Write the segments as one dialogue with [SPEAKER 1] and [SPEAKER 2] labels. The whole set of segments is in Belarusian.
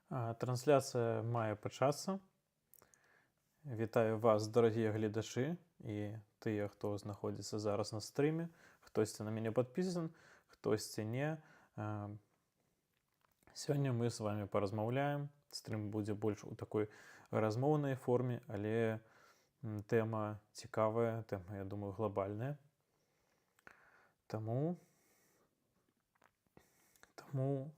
[SPEAKER 1] Трансляцыя мае пачацца. Вітаю вас, дарагія гледачы і тыя, хто знаходзіцца зараз на стрыме. Хтосьці на мяне падпісан, хтосьці не. Сёння мы з вами паразмаўляем. Стрым будзе больш у такой размоўнай форме, але тэма цікавая, тэма, я думаю, глобальная. Таму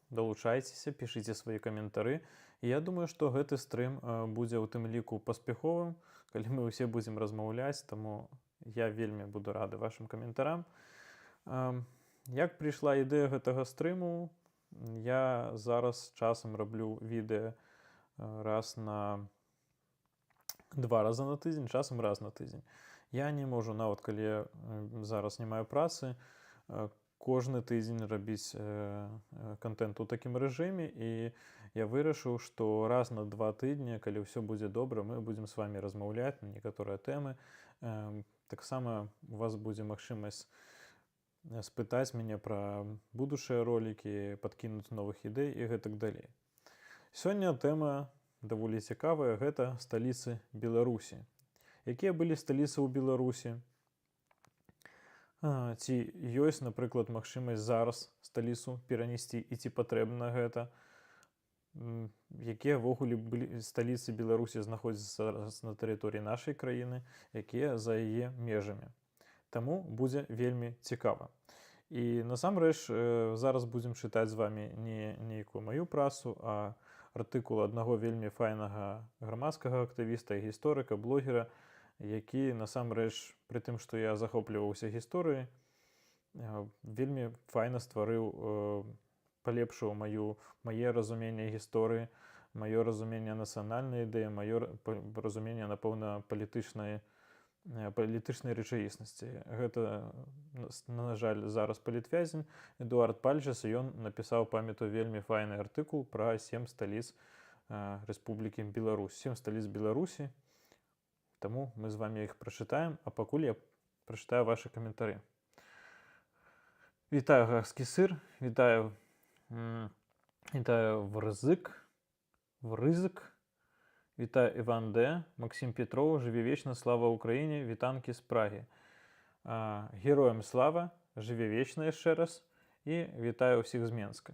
[SPEAKER 1] далучайцеся, пішыце свае каментары. І я думаю, што гэты стрым будзе ў тым ліку паспяховым, калі мы ўсе будзем размаўляць, таму я вельмі буду рады вашым каментарам. Як прыйшла ідэя гэтага стрыму, я зараз часам раблю відэа два раза на тыдзень, часам раз на тыдзень. Я не можу, нават калі я зараз не маю працы, кожны тыдзень рабіць контент у такім рэжыме, і я вырашыў, што раз на 2 тыдні, калі ўсё будзе добра, мы будзем з вами размаўляць на некаторыя тэмы. Таксама у вас будзе магчымасць спытаць мяне пра будучыя ролікі, падкінуць новых ідэй і гэтак далей. Сёння тэма даволі цікавая, гэта сталіцы Беларусі. Якія былі сталіцы ў Беларусі? Ці ёсць, напрыклад, магчымасць зараз сталіцу перанесці і ці патрэбна гэта? Якія ўвогуле былі сталіцы Беларусі знаходзяцца зараз на тэрыторыі нашай краіны, якія за яе межамі. Таму будзе вельмі цікава. І насамрэч зараз будзем чытаць з вами не нейкую маю працу, а артыкул аднаго вельмі файнага грамадскага актывіста і гісторыка, блогера, які насамрэч, пры тым, што я захопліваўся гісторыяй, вельмі файна стварыў, палепшыў мае разуменне гісторыі, маё разуменне нацыянальнай ідэі, маё разуменне, напэўна, палітычнай рэчаіснасці. Гэта, на жаль, зараз палітвязень Эдуард Пальчас, і ён напісаў, памятаю, вельмі файны артыкул пра 7 сталіц Рэспублікі Беларусь. 7 сталіц Беларусі. Таму мы з вами іх прачытаем, а пакуль я прачытаю вашы каментары. Вітаю гарскі сыр, вітаю Врызык, вітаю Іван Д, Максим Петров, жыве вечна, слава Ўкраіне, вітанкі з Прагі. Героям слава, жыве вечна яшчэ раз, і вітаю ўсіх з Менска.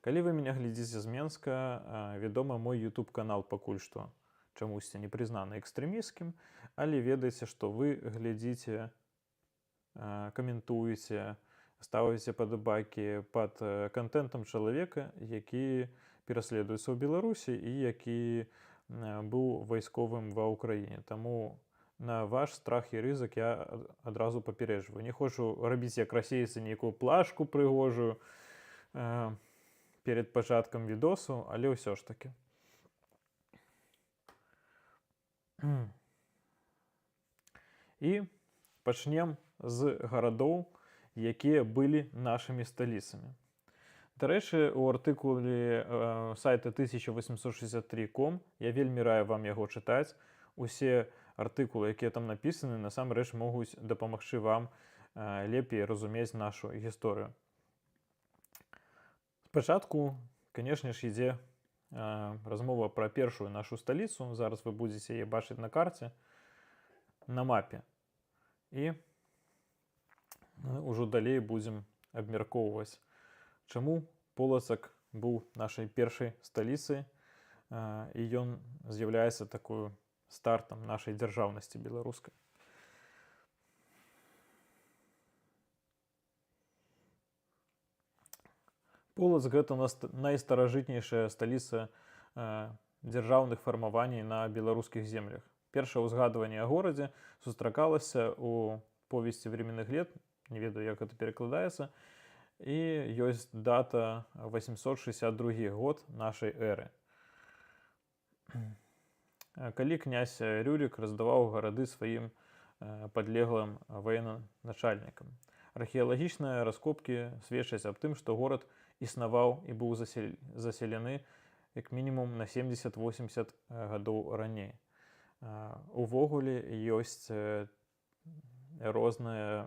[SPEAKER 1] Калі вы мяне глядзіце з Менска, вядома, мой YouTube канал пакуль што чамусьці не прызнаны экстрэмісцкім, але ведаеце, што вы глядзіце, каментуеце, ставіце падабайкі пад контентам чалавека, які пераследуецца ў Беларусі і які быў вайсковым ва Ўкраіне. Таму на ваш страх і рызык я адразу папярэджваю. Не хочу рабіць як расейцы нейкую плашку прыгожую перад пачаткам відосу, але ўсё ж такі. І пачнем з гарадоў, якія былі нашымі сталіцамі. Дарэчы, у артыкуле сайта 1863.com я вельмі раю вам яго чытаць. Усе артыкулы, якія там напісаны, насамрэч могуць дапамагчы вам лепей разумець нашу гісторыю. Спачатку, канешне ж, ідзе размова пра першую нашу сталіцу. Зараз вы будзеце яе бачыць на карце, на мапе. І ўжо далей будзем абмяркоўваць, чаму Полацак быў нашай першай сталіцай, і ён з'яўляецца такой стартам нашай дзяржаўнасці беларускай. Полацк — гэта найстаражытнейшая сталіца дзяржаўных фармаванняў на беларускіх землях. Першае ўзгадванне о горадзе сустракалася ў повесці временных лет, не ведаю, як гэта перакладаецца, і ёсць дата 862 год нашай эры. Калі князь Рюрік раздаваў гарады сваім падлеглым военачальнікам. Археалагічныя раскопкі сведчаць аб тым, што горад існаваў і быў заселены як мінімум на 70-80 гадоў раней. Увогуле ёсць розныя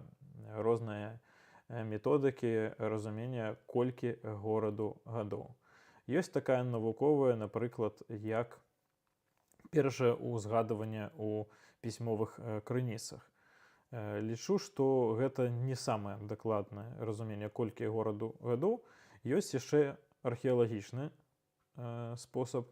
[SPEAKER 1] методыкі разумення, колькі гораду гадоў. Ёсць такая навуковая, напрыклад, як першае ўзгадыванне ў пісьмовых крыніцах. Лічу, што гэта не самае дакладнае разуменне, колькі гораду гадоў. Ёсць яшчэ археалагічны спосаб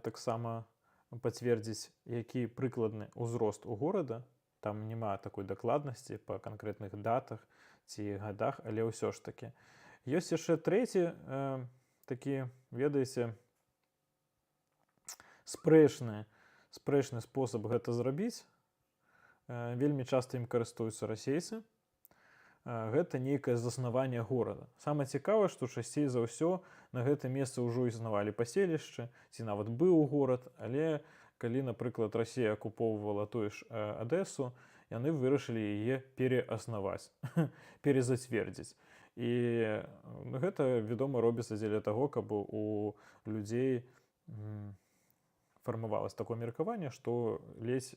[SPEAKER 1] таксама пацвердзіць, які прыкладны ўзрост у горада. Там няма такой дакладнасці па канкрэтных датах ці гадах, але ўсё ж такі. Ёсць яшчэ трэці такі, ведаеце, спрэчны спосаб гэта зрабіць. Вельмі часта ім карыстуюцца расейцы. Гэта нейкае заснаванне горада. Самае цікавае, што часцей за ўсё на гэтым месцы ўжо існавалі паселішчы, ці нават быў горад, але калі, напрыклад, Расія акупоўвала тую ж Адэсу, яны вырашылі яе перааснаваць, перазацвердзіць. І гэта, вядома, робіцца дзеля таго, каб у людзей фармавалася такое меркаванне, што ледзь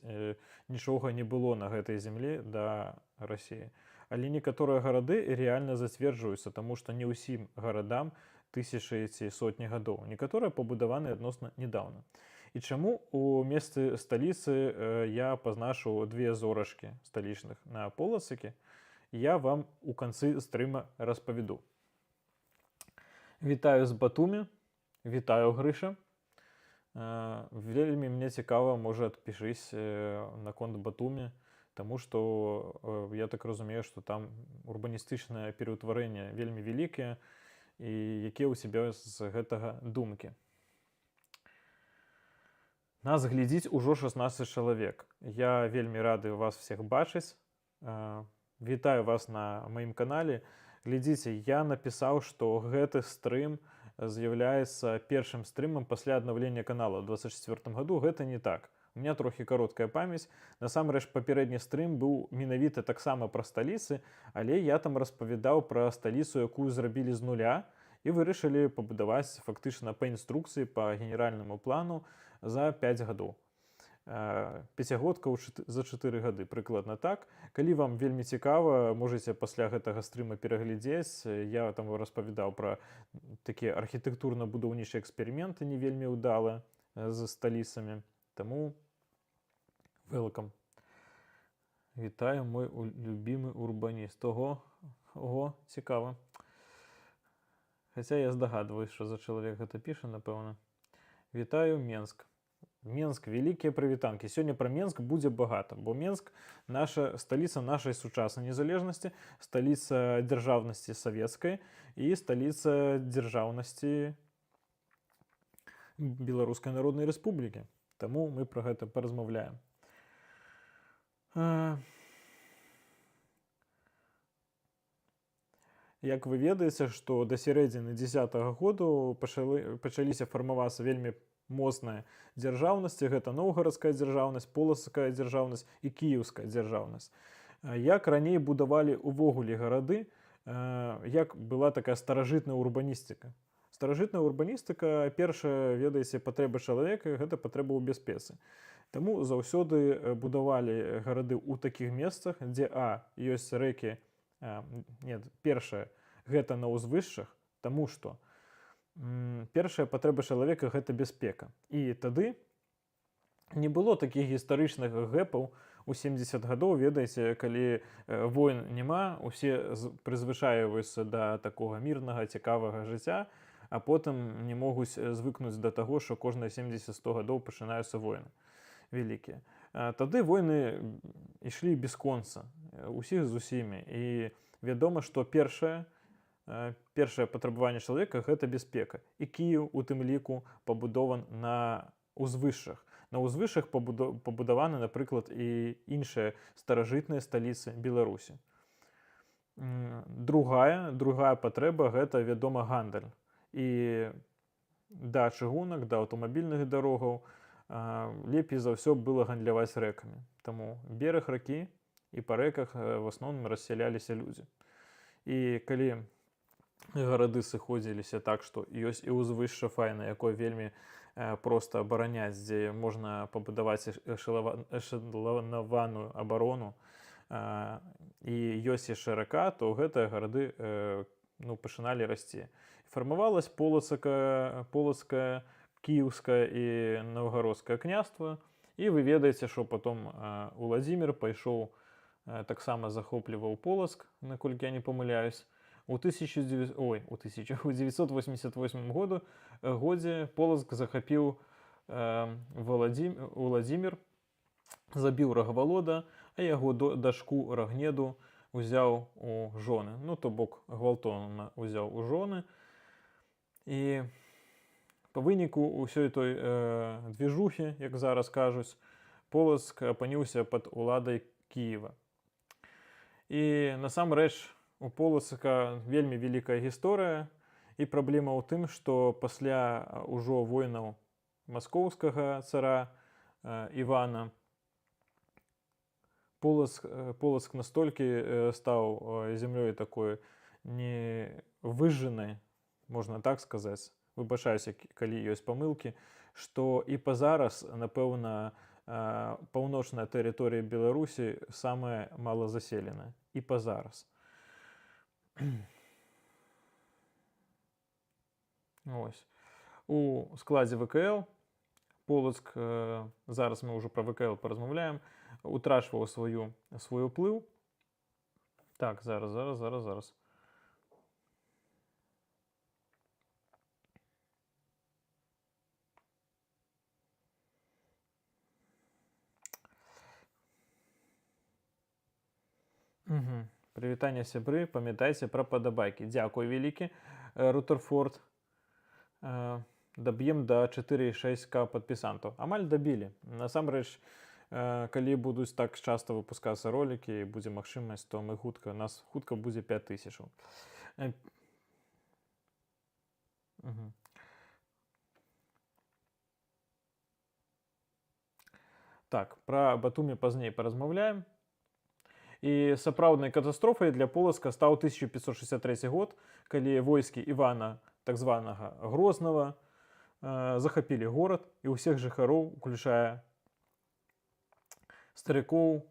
[SPEAKER 1] нічога не было на гэтай зямлі да Расіі. Але некаторыя гарады рэальна зацверджваюцца, таму што не ўсім гарадам тысячы ці сотні гадоў. Некаторыя пабудаваны адносна нядаўна. І чаму у месцы сталіцы я пазначыў 2 зорачкі сталічных на полацакі, я вам у канцы стрыма распавяду. Вітаю з Батумі, вітаю, Грыша. Вельмі мне цікава, можа, адпішысь наконт Батумі, таму што я так разумею, што там урбаністычнае пераўтварэнне вельмі вялікае, і якія ў сябе з гэтага думкі. Нас глядзіць ужо 16 чалавек. Я вельмі рады вас всех бачыць. Вітаю вас на маім канале. Глядзіце, я напісаў, што гэты стрым з'яўляецца першым стрымам пасля аднаўлення канала ў 2024 году. Гэта не так. У меня трохі кароткая памяць. Насамрэч, папярэдні стрым быў менавіта таксама пра сталіцы, але я там распавядаў пра сталіцу, якую зрабілі з нуля, і вырашылі пабудаваць фактычна па інструкцыі, па генеральнаму плану за 5 гадоў. Пяцігодка за 4 гады, прыкладна так. Калі вам вельмі цікава, можаце пасля гэтага стрыма пераглядзець. Я там распавядаў пра такія архітэктурна-будаўнічыя эксперыменты не вельмі ўдалыя з сталіцамі. Таму welcome. Вітаю, мой любімы урбаніст. Ого, цікава. Хаця я здагадваюсь, што за чалавек гэта піша, напэўна. Вітаю, Менск. Менск, вялікія прывітанкі. Сёння пра Менск будзе багата, бо Менск – наша сталіца нашай сучаснай незалежнасці, сталіца дзяржаўнасці савецкай і сталіца дзяржаўнасці Беларускай Народнай Рэспублікі. Таму мы пра гэта паразмаўляем. Як вы ведаеце, што да сярэдзіны 10-го году пачаліся фармавацца вельмі моцныя дзяржаўнасці. Гэта Новгарадская дзяржаўнасць, Полацкая дзяржаўнасць і Кіеўская дзяржаўнасць. Як раней будавалі ўвогуле гарады, як была такая старажытная урбаністыка. Старажытная урбаністыка, першая, ведаеце, патрэба чалавека – гэта патрэба ў бяспецы. Таму заўсёды будавалі гарады ў такіх месцах, дзе ёсць рэкі. Першае – гэта на ўзвышшах, таму што першая патрэба чалавека – гэта бяспека. І тады не было такіх гістарычных гэпаў у 70 гадоў, ведаеце, калі войн няма, усе прызвычаіваюцца да такога мірнага, цікавага жыцця, а потым не могуць звыкнуць да таго, што кожныя 70-100 гадоў пачынаюцца войны вялікія. Тады войны ішлі бясконца, усіх з усімі. І вядома, што першае патрабаванне чалавека – гэта бяспека. І Кіеў у тым ліку пабудован на ўзвышшах. На ўзвышшах пабудаваны, напрыклад, і іншыя старажытныя сталіцы Беларусі. Другая патрэба – гэта, вядома, гандаль. І да чыгунак, да аўтамабільных дарогаў лепей за ўсё было гандляваць рэкамі. Таму бераг ракі і па рэках в асноўным рассяляліся людзі. І калі гарады сыходзіліся так, што ёсць і ўзвышша файна, якое вельмі проста абараняць, дзе можна пабудаваць эшаланаваную абарону, і ёсць яшчэ рака, то гэтыя гарады пачыналі расці. формовалось Полоцкое, Киевское и Новгородское княство. І ви ведаеце, що потім Уладзімір пайшоў, таксама захопліваў Полацк, наколькі я не памыляюсь. У 1988 годзе Полацк захапіў Уладзімір, забіў Рагвалода, а яго дачку Рагнеду узяў у жоны. Ну, то бок гвалтоўна узяў у жоны. І па выніку ўсёй той движухі, як зараз кажуць, Полацк апыніўся пад уладай Кіева. І насамрэч у Полацка вельмі вялікая гісторыя, і праблема ў тым, што пасля ўжо войнаў маскоўскага цара Івана Полацк настолькі стаў зямлёй такой невыжжанай, можна так сказаць, выбачаюся, калі ёсць памылкі, што і пазараз, напэўна, паўночная тэрыторыя Беларусі самая малазаселеная. І пазараз. Ось. У складзе ВКЛ Полацк, зараз мы ўжо пра ВКЛ паразмаўляем, утрачваў свой уплыў. Так, зараз. Прывітанне, сябры, памятайце пра падабайкі. Дзякуй вялікі, Рутherford. Даб'ем да 4,6к падпісантаў. Амаль дабілі. Насамрэч, калі будуць так часта выпускацца ролікі і будзе магчымасць, то нас хутка будзе 5000. Так, пра Батумі пазней паразмаўляем. І сапраўднай катастрофай для Полацка стаў 1563 год, калі войскі Івана, так званага Грознага, захапілі горад, і ўсіх жыхароў, уключая старыкоў,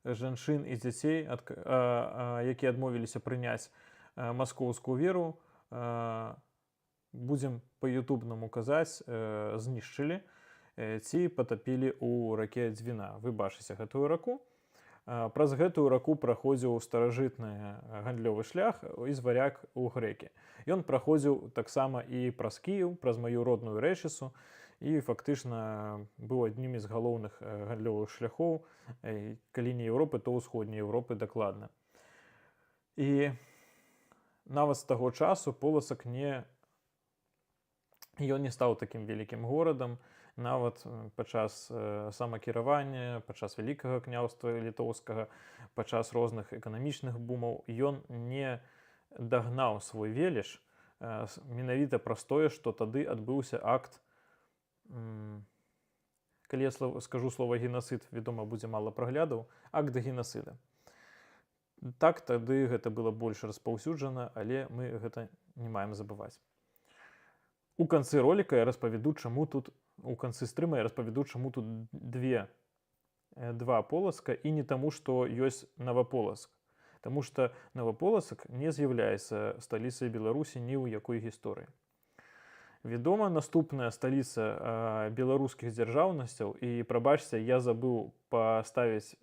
[SPEAKER 1] жанчын і дзяцей, якія адмовіліся прыняць маскоўскую веру, будзем па-ютубнаму казаць, знішчылі ці патапілі ў раке Дзвіна. Вы бачыце гэтую раку. Праз гэтую раку праходзіў старажытны гандлёвы шлях з варяг у грэкі. Ён праходзіў таксама і праз Кіеў, праз маю родную Рэчысу, і фактычна быў аднім з галоўных гандлёвых шляхоў, калі не Еўропы, то ўсходняй Еўропы дакладна. І нават з таго часу Полацак ён не стаў такім вялікім горадам, нават падчас самакіравання, падчас Вялікага княўства літоўскага, падчас розных эканамічных бумаў, ён не дагнаў свой веліч, менавіта праз тое, што тады адбыўся акт, калі я скажу слова генацыд, вядома, будзе мала праглядаў, акт генацыда. Так, тады гэта было больш распаўсюджана, але мы гэта не маем забываць. У канцы роліка я распавяду, чаму тут, у канцы стрыма я распавяду, чаму тут два Полацка, і не таму, што ёсць Новополацк. Таму што Новополацк не з'яўляецца сталіцай Беларусі ні ў якой гісторыі. Вядома, наступная сталіца беларускіх дзяржаўнасцяў, і, прабачце, я забыў паставіць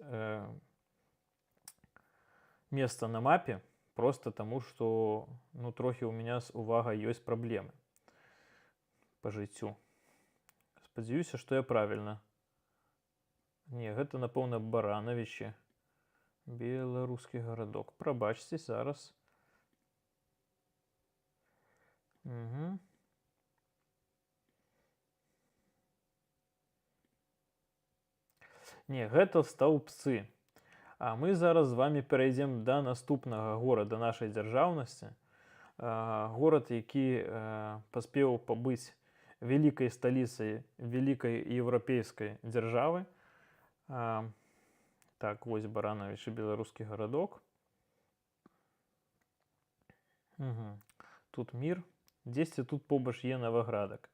[SPEAKER 1] месца на мапе, проста таму, што трохі ў мяне з увагай ёсць праблемы па жыццю. Спадзяюся, што я правільна. Не, гэта, напэўна, Баранавічы. Беларускі гарадок. Прабачце, зараз. Не, гэта Стаўбцы. А мы зараз з вами перайдзем да наступнага горада нашай дзяржаўнасці. Горад, які паспеў пабыць вялікай сталіцай вялікай еўрапейскай дзяржавы. Так, вось Баранавічы, беларускі гарадок. Тут мір. Дзесьці тут побач є Новоградак.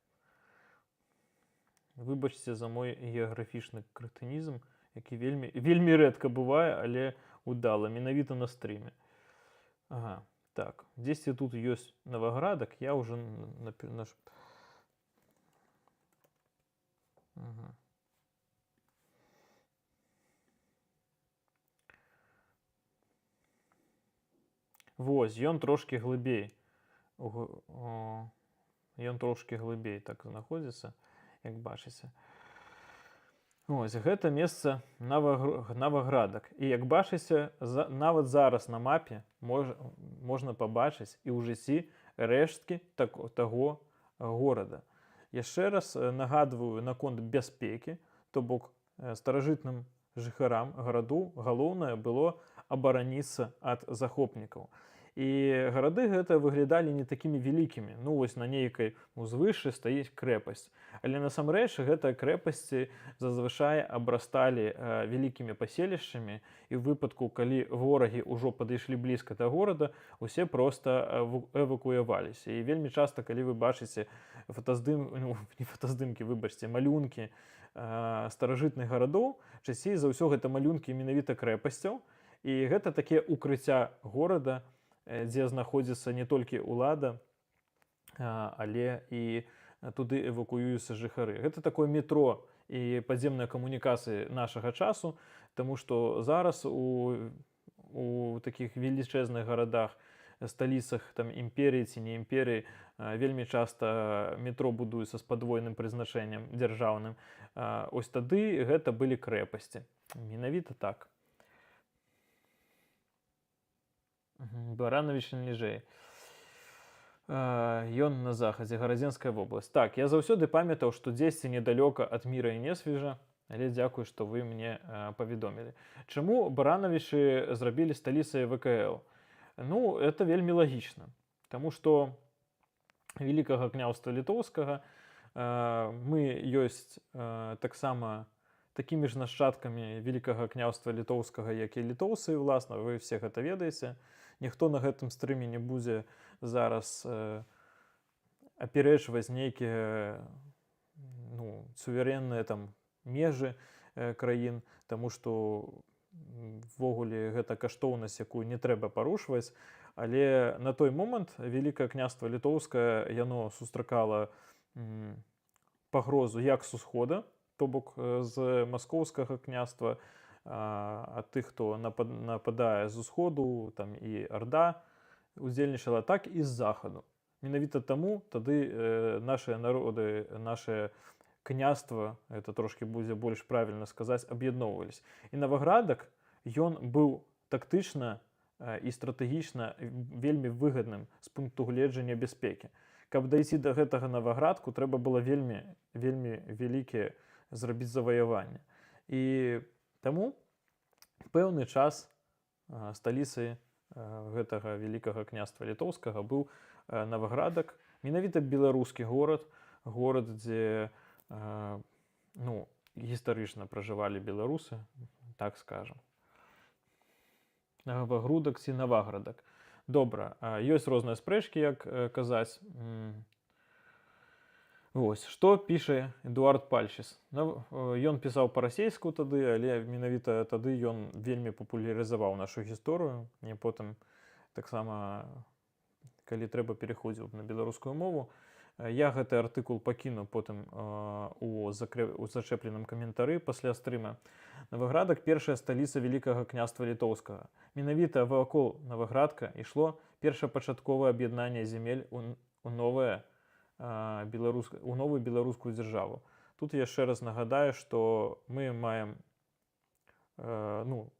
[SPEAKER 1] Выбачце за мой геаграфічны крэтынізм, які вельмі рэдка бывае, але удала, менавіта на стрыме. Так, если тут есть Новоградок, я уже Мгм. Вось, ён трошки глыбей. Ён трошки глыбей так знаходзіцца, як бачыце. Ось, гэта месца Новоградак. І як бачыце, нават зараз на мапе можна пабачыць і ў жыцці рэшткі таго горада. Яшчэ раз нагадваю наконт бяспекі, то бок старажытным жыхарам гараду галоўнае было абараніцца ад захопнікаў. І гарады гэта выглядалі не такімі вялікімі. Ну вось на нейкай узвышшы стаіць крэпасць. Але насамрэч гэта крэпасці зазвычай абрасталі вялікімі паселішчамі, і ў выпадку, калі ворагі ўжо падышлі блізка да горада, усе проста эвакуяваліся. І вельмі часта, калі вы бачыце малюнкі старажытных гарадоў, часцей за ўсё гэта малюнкі менавіта крэпасцяў, і гэта такія укрыцця горада, дзе знаходзіцца не толькі ўлада, але і туды эвакуююцца жыхары. Гэта такое метро і падземныя камунікацыі нашага часу, таму што зараз у такіх велічэзных гарадах, сталіцах там імперыі ці не імперыі, вельмі часта метро будуецца з падвойным прызначэннем дзяржаўным. Ось тады гэта былі крэпасці. Менавіта так. Баранавіч ніжэй. Ён на захадзе, Гарадзенская вобласць. Так, я заўсёды памятаў, што дзесьці недалёка ад Міра і Несвежа, але дзякую, што вы мне паведомілі. Чаму Баранавічы зрабілі сталіцай ВКЛ? Ну, это вельмі лагічна, таму што Вялікага княўства літоўскага мы ёсць таксама такімі ж нашчадкамі Вялікага княўства літоўскага, як і літоўцы, власна, вы все гэта ведаеце. Ніхто на гэтым стрыме не будзе зараз апярэчваць нейкія суверэнныя там межы краін, таму што ввогуле гэта каштоўнасць, якую не трэба парушваць. Але на той момант Вялікае княства літоўскае яно сустракала пагрозу як з усхода, то бок з маскоўскага княства, ад тых, хто нападае з усходу, там і Арда удзельнічала, так і з захаду. Менавіта таму тады нашыя народы, нашае княства, это трошки будзе больш правільна сказаць, аб'ядноўваліся. І Новоградак, ён быў тактычна і стратэгічна вельмі выгадным з пункту гледжання бяспекі. Каб дайсці да гэтага Новоградку, трэба было вельмі вялікія зрабіць заваяванне. І таму пэўны час сталіцай гэтага Вялікага княства літоўскага быў Новоградак, менавіта беларускі горад, дзе гістарычна пражывалі беларусы, так скажам. Новогрудак ці Новаградак. Добра, ёсць розныя спрэчкі, як казаць. Вось, што піша Эдуард Пальчыс. Ён пісаў па-расейску тады, але менавіта тады ён вельмі папулярызаваў нашу гісторыю. І потым таксама, калі трэба, пераходзіў на беларускую мову. Я гэты артыкул пакіну потым у зачэпленым каментары пасля стрыма. Новоградак – першая сталіца Вялікага княства літоўскага. Менавіта вакол Новоградка ішло першапачатковае аб'яднанне зямель у новую беларускую дзяржаву. Тут яшчэ раз нагадаю, што мы маем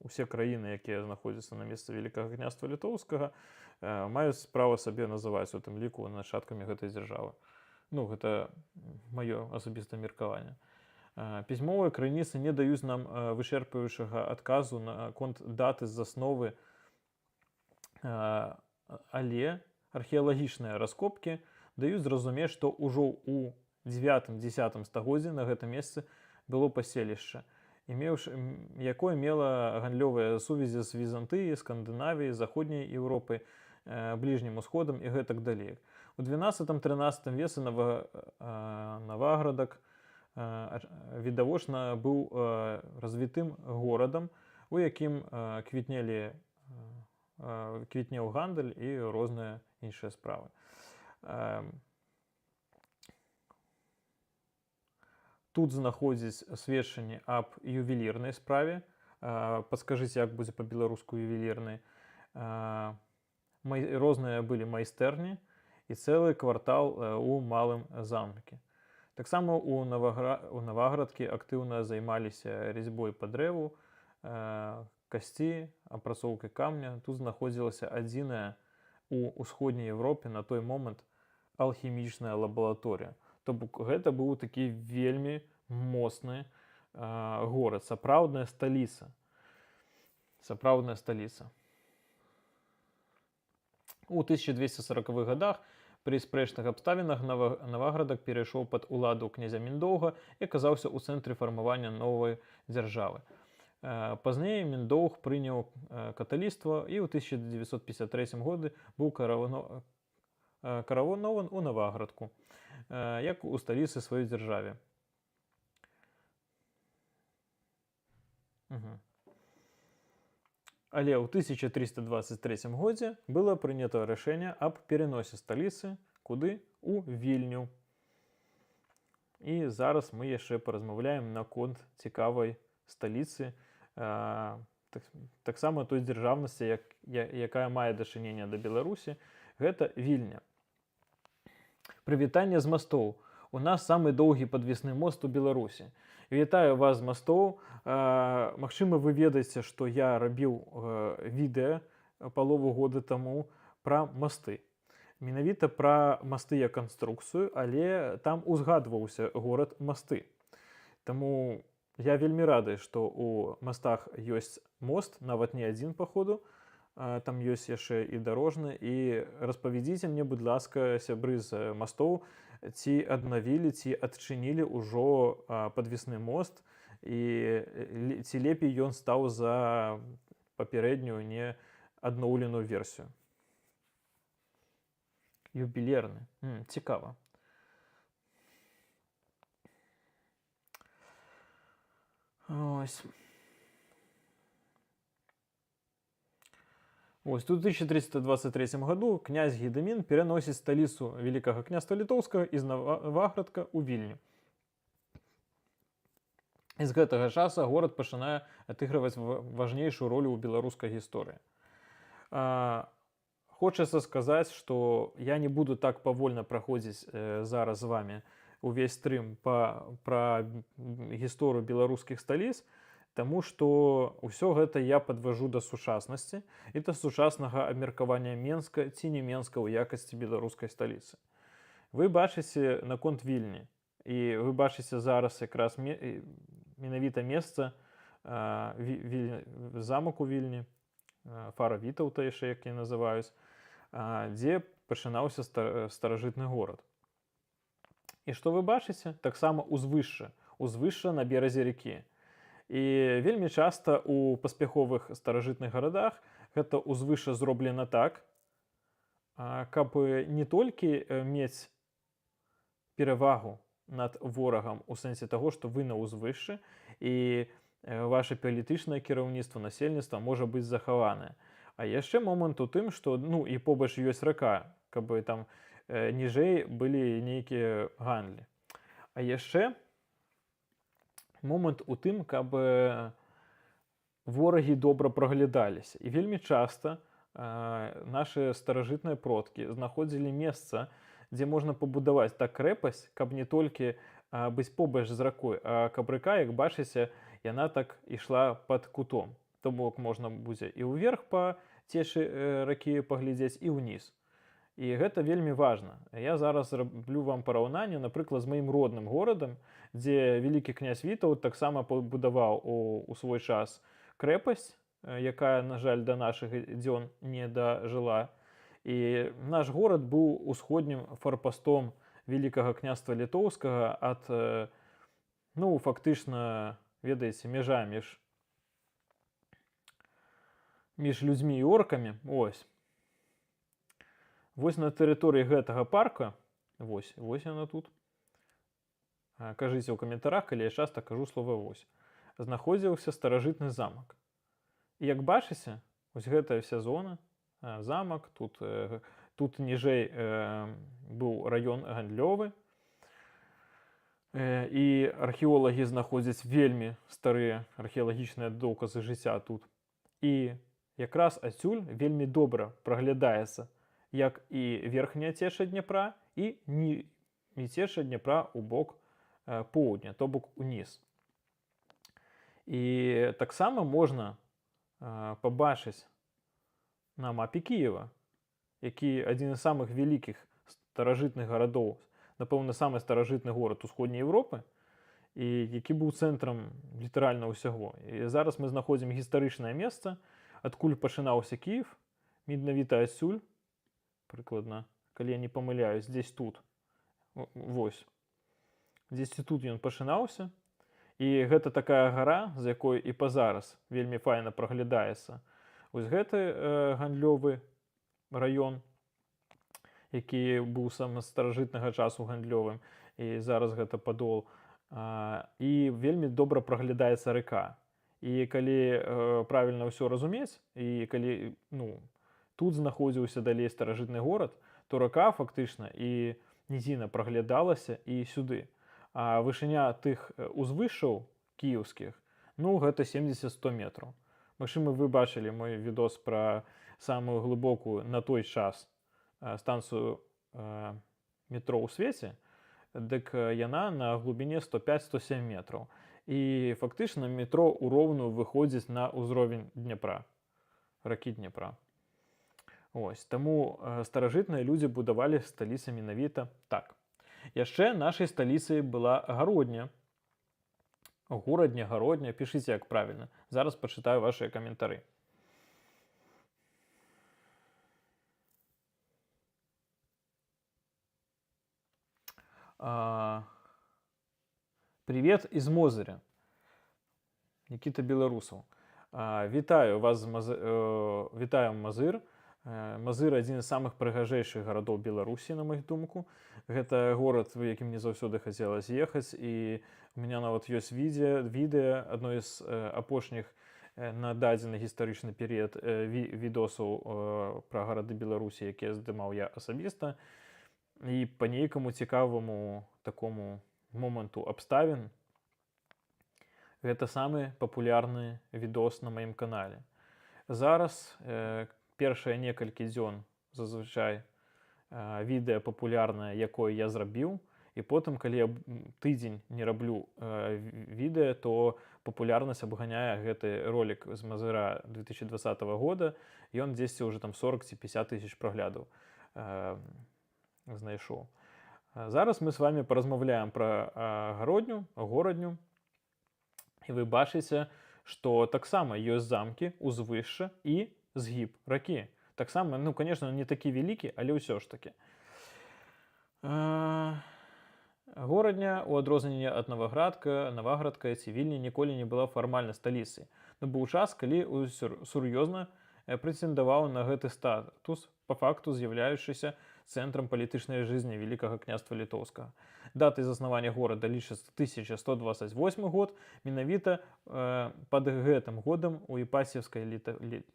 [SPEAKER 1] усе краіны, якія знаходзяцца на месцы Вялікага княства літоўскага, маюць права сабе называць у тым ліку нашчадкамі гэтай дзяржавы. Гэта маё асабістае меркаванне. Пісьмовыя крыніцы не даюць нам вычэрпваючага адказу наконт даты засновы, але археалагічныя раскопкі даюць зразумець, што ўжо ў 9-10 стагоддзі на гэтым месцы было паселішча, якое мела гандлёвыя сувязі з Візантыяй, Скандынавіяй, Заходняй Еўропай, Бліжнім Усходам і гэтак далей. У 12-13 вецы Новаградак відавочна быў развітым горадам, у якім квітнелі квітнеў гандаль і розныя іншыя справы. Тут знаходзіць сведчанні аб ювелірнай справе. Падскажыце, як будзе па-беларуску ювелірнай. Розныя былі майстэрні і цэлы квартал у малым замке. Таксама у Наваградкі актыўна займаліся резьбой па дрэву, касці, апрацоўкай камня. Тут знаходзілася адзіная у ўсходняй Еўропе на той момант алхімічная лабараторыя. То бок гэта быў такі вельмі моцны горад, сапраўдная сталіца. Сапраўдная сталіца. У 1240-х годах пры спрэчных абставінах Наваградак перайшоў пад уладу князя Міндоўга і аказаўся ў цэнтры фармавання новай дзяржавы. Пазней Міндоўг прыняў каталіцтва і ў 1953 годзе быў караванаван у Наваградку, як у сталіцы сваёй дзяржаве. Але ў 1323 годзе было прынята рашэнне аб пераносе сталіцы куды? У Вільню. І зараз мы яшчэ паразмаўляем наконт цікавай сталіцы, таксама той дзяржаўнасці, якая мае дачыненне да Беларусі, гэта Вільня. Прывітанне з мастоў. У нас самы доўгі падвесны мост у Беларусі. Вітаю вас з мастоў. Магчыма, вы ведаеце, што я рабіў відэа палову года таму пра масты. Менавіта пра масты як канструкцыю, але там узгадваўся горад Масты. Таму я вельмі рады, што ў мастах ёсць мост, нават не адзін паходу. Там ёсць яшчэ і дарожны. І распавядзіце мне, будь ласка, сябры з мастоў, ці аднавілі, ці адчынілі ўжо падвесны мост, і ці лепей ён стаў за папярэднюю не адноўленую версію. Юбілерны. Цікава. Ось. Ось, у 1323 году князь Гедамін пераносіць сталіцу Великага княства Літоўскага з Наваградка ў Вільню. І з гэтага часа горад пачынае адыгрываць важнейшую ролю ў беларускай гісторыі. Хочацца сказаць, што я не буду так павольна праходзіць зараз з вамі увесь стрым пра гісторыю беларускіх сталіц, таму што ўсё гэта я падважу да сучаснасці і да сучаснага абмеркавання Менска ці не Менска ў якасці беларускай сталіцы. Вы бачыце наконт Вільні, і вы бачыце зараз якраз менавіта месца замак у Вільні, Фара Вітаўта яшчэ, як я называюсь, дзе пачынаўся старажытны горад. І што вы бачыце? Таксама узвышша на беразе ракі. І вельмі часта у паспяховых старажытных гарадах гэта узвышша зроблена так, каб не толькі мець перавагу над ворагам у сэнсе таго, што вы на ўзвышшы і ваше палітычнае кіраўніцтва, насельніцтва можа быць захаванае. А яшчэ момант у тым, што і побач ёсць рака, каб там ніжэй былі нейкія гандлі. А яшчэ момант у тым, каб ворагі добра праглядаліся. І вельмі часта нашы старажытныя продкі знаходзілі месца, дзе можна пабудаваць так крэпасць, каб не толькі быць побач з ракой, а каб рака, як бачыце, яна так ішла пад кутом. То бок можна будзе і ўверх па цешы ракі паглядзець, і ўніз. І гэта вельмі важна. Я зараз раблю вам параўнанне, напрыклад, з маім родным горадам, дзе вялікі князь Вітаўт таксама пабудаваў у свой час крэпасць, якая, на жаль, да нашых дзён не дажыла. І наш горад быў усходнім фарпастом Великага княства Літоўскага ад, фактычна, ведаеце, мяжа між людзьмі і оркамі. Вось на тэрыторыі гэтага парка, вось яна тут, кажыце ў каментарах, калі я часта кажу слова «вось», знаходзіўся старажытны замак. І як бачыце, вось гэтая вся зона, замак, тут ніжэй быў раён гандлёвы. І археолагі знаходзяць вельмі старыя археалагічныя доказы жыцця тут. І якраз адсюль вельмі добра праглядаецца як і верхняя цеша Дняпра, і цеша Дняпра ў бок поўдня, то бок уніз. І таксама можна пабачыць на мапе Кіева, які адзін з самых вялікіх старажытных гарадоў, напэўна, самы старажытны горад усходняй Еўропы, і які быў цэнтрам літаральна ўсяго. І зараз мы знаходзім гістарычнае месца, адкуль пачынаўся Кіев, менавіта адсюль, прыкладна, калі я не памыляюсь, дзесь тут, вось, дзесьці тут ён пачынаўся, і гэта такая гара, з якой і пазарас вельмі файна праглядаецца. Вось гэты гандлёвы раён, які быў сам з старажытнага часу гандлёвым, і зараз гэта падол, і вельмі добра праглядаецца рэка. І калі правільна ўсё разумець, і калі тут знаходзіўся далей старажытны горад, то рака фактычна і нізіна праглядалася і сюды. А вышыня тых узвышшаў кіеўскіх, гэта 70-100 метраў. Магчыма, вы бачылі мой відос пра самую глыбокую на той час станцыю метро ў свеце, дык яна на глыбіні 105-107 метраў. І фактычна метро ўроўну выходзіць на ўзровень Дняпра, ракі Дняпра. Ось, таму старажытныя людзі будавалі сталіцы менавіта так. Яшчэ нашай сталіцай была Гародня. Горадня, Гародня, пішыце як правільна. Зараз пачытаю вашыя каментары. Привет из Мозыря. Нікіта Беларусаў. Вітаю вас, вітаю Мазыр. Мазыр адзін з самых прыгажэйшых гарадоў Беларусі, на мою думку. Гэта горад, у які мне заўсёды хацела з'ехаць, і у меня нават ёсць відэа адной з апошніх на дадзены гістарычны перыяд відосаў пра гарады Беларусі, якія здымаў я асабіста. І па нейкаму цікаваму такому моманту абставін гэта самы папулярны відос на маім канале. Зараз першыя некалькі дзён зазвычай відэа папулярнае, якое я зрабіў, і потым, калі я тыдзень не раблю відэа, то папулярнасць абганяе гэты ролик з Мазыра 2020 года, ён дзесьці ўжо там 40 ці 50 тысяч праглядаў знайшоў. Зараз мы з вами паразмаўляем пра Гародню, горадню, і вы бачыце, што таксама ёсць замкі, узвышша і згіб ракі. Таксама, конечно, не такі вялікі, але ўсё ж такі. Горадня, у адрозненне ад Наваградка ці Вільні, ніколі не была фармальна сталіцай. Быў час, калі сур'ёзна прэтэндаваў на гэты статус, па факту з'яўляючыся цэнтрам палітычнай жизни Великага княства Літоўскага. Датай заснавання горада лічыцца 1128 год, менавіта пад гэтым годам у іпасіўскай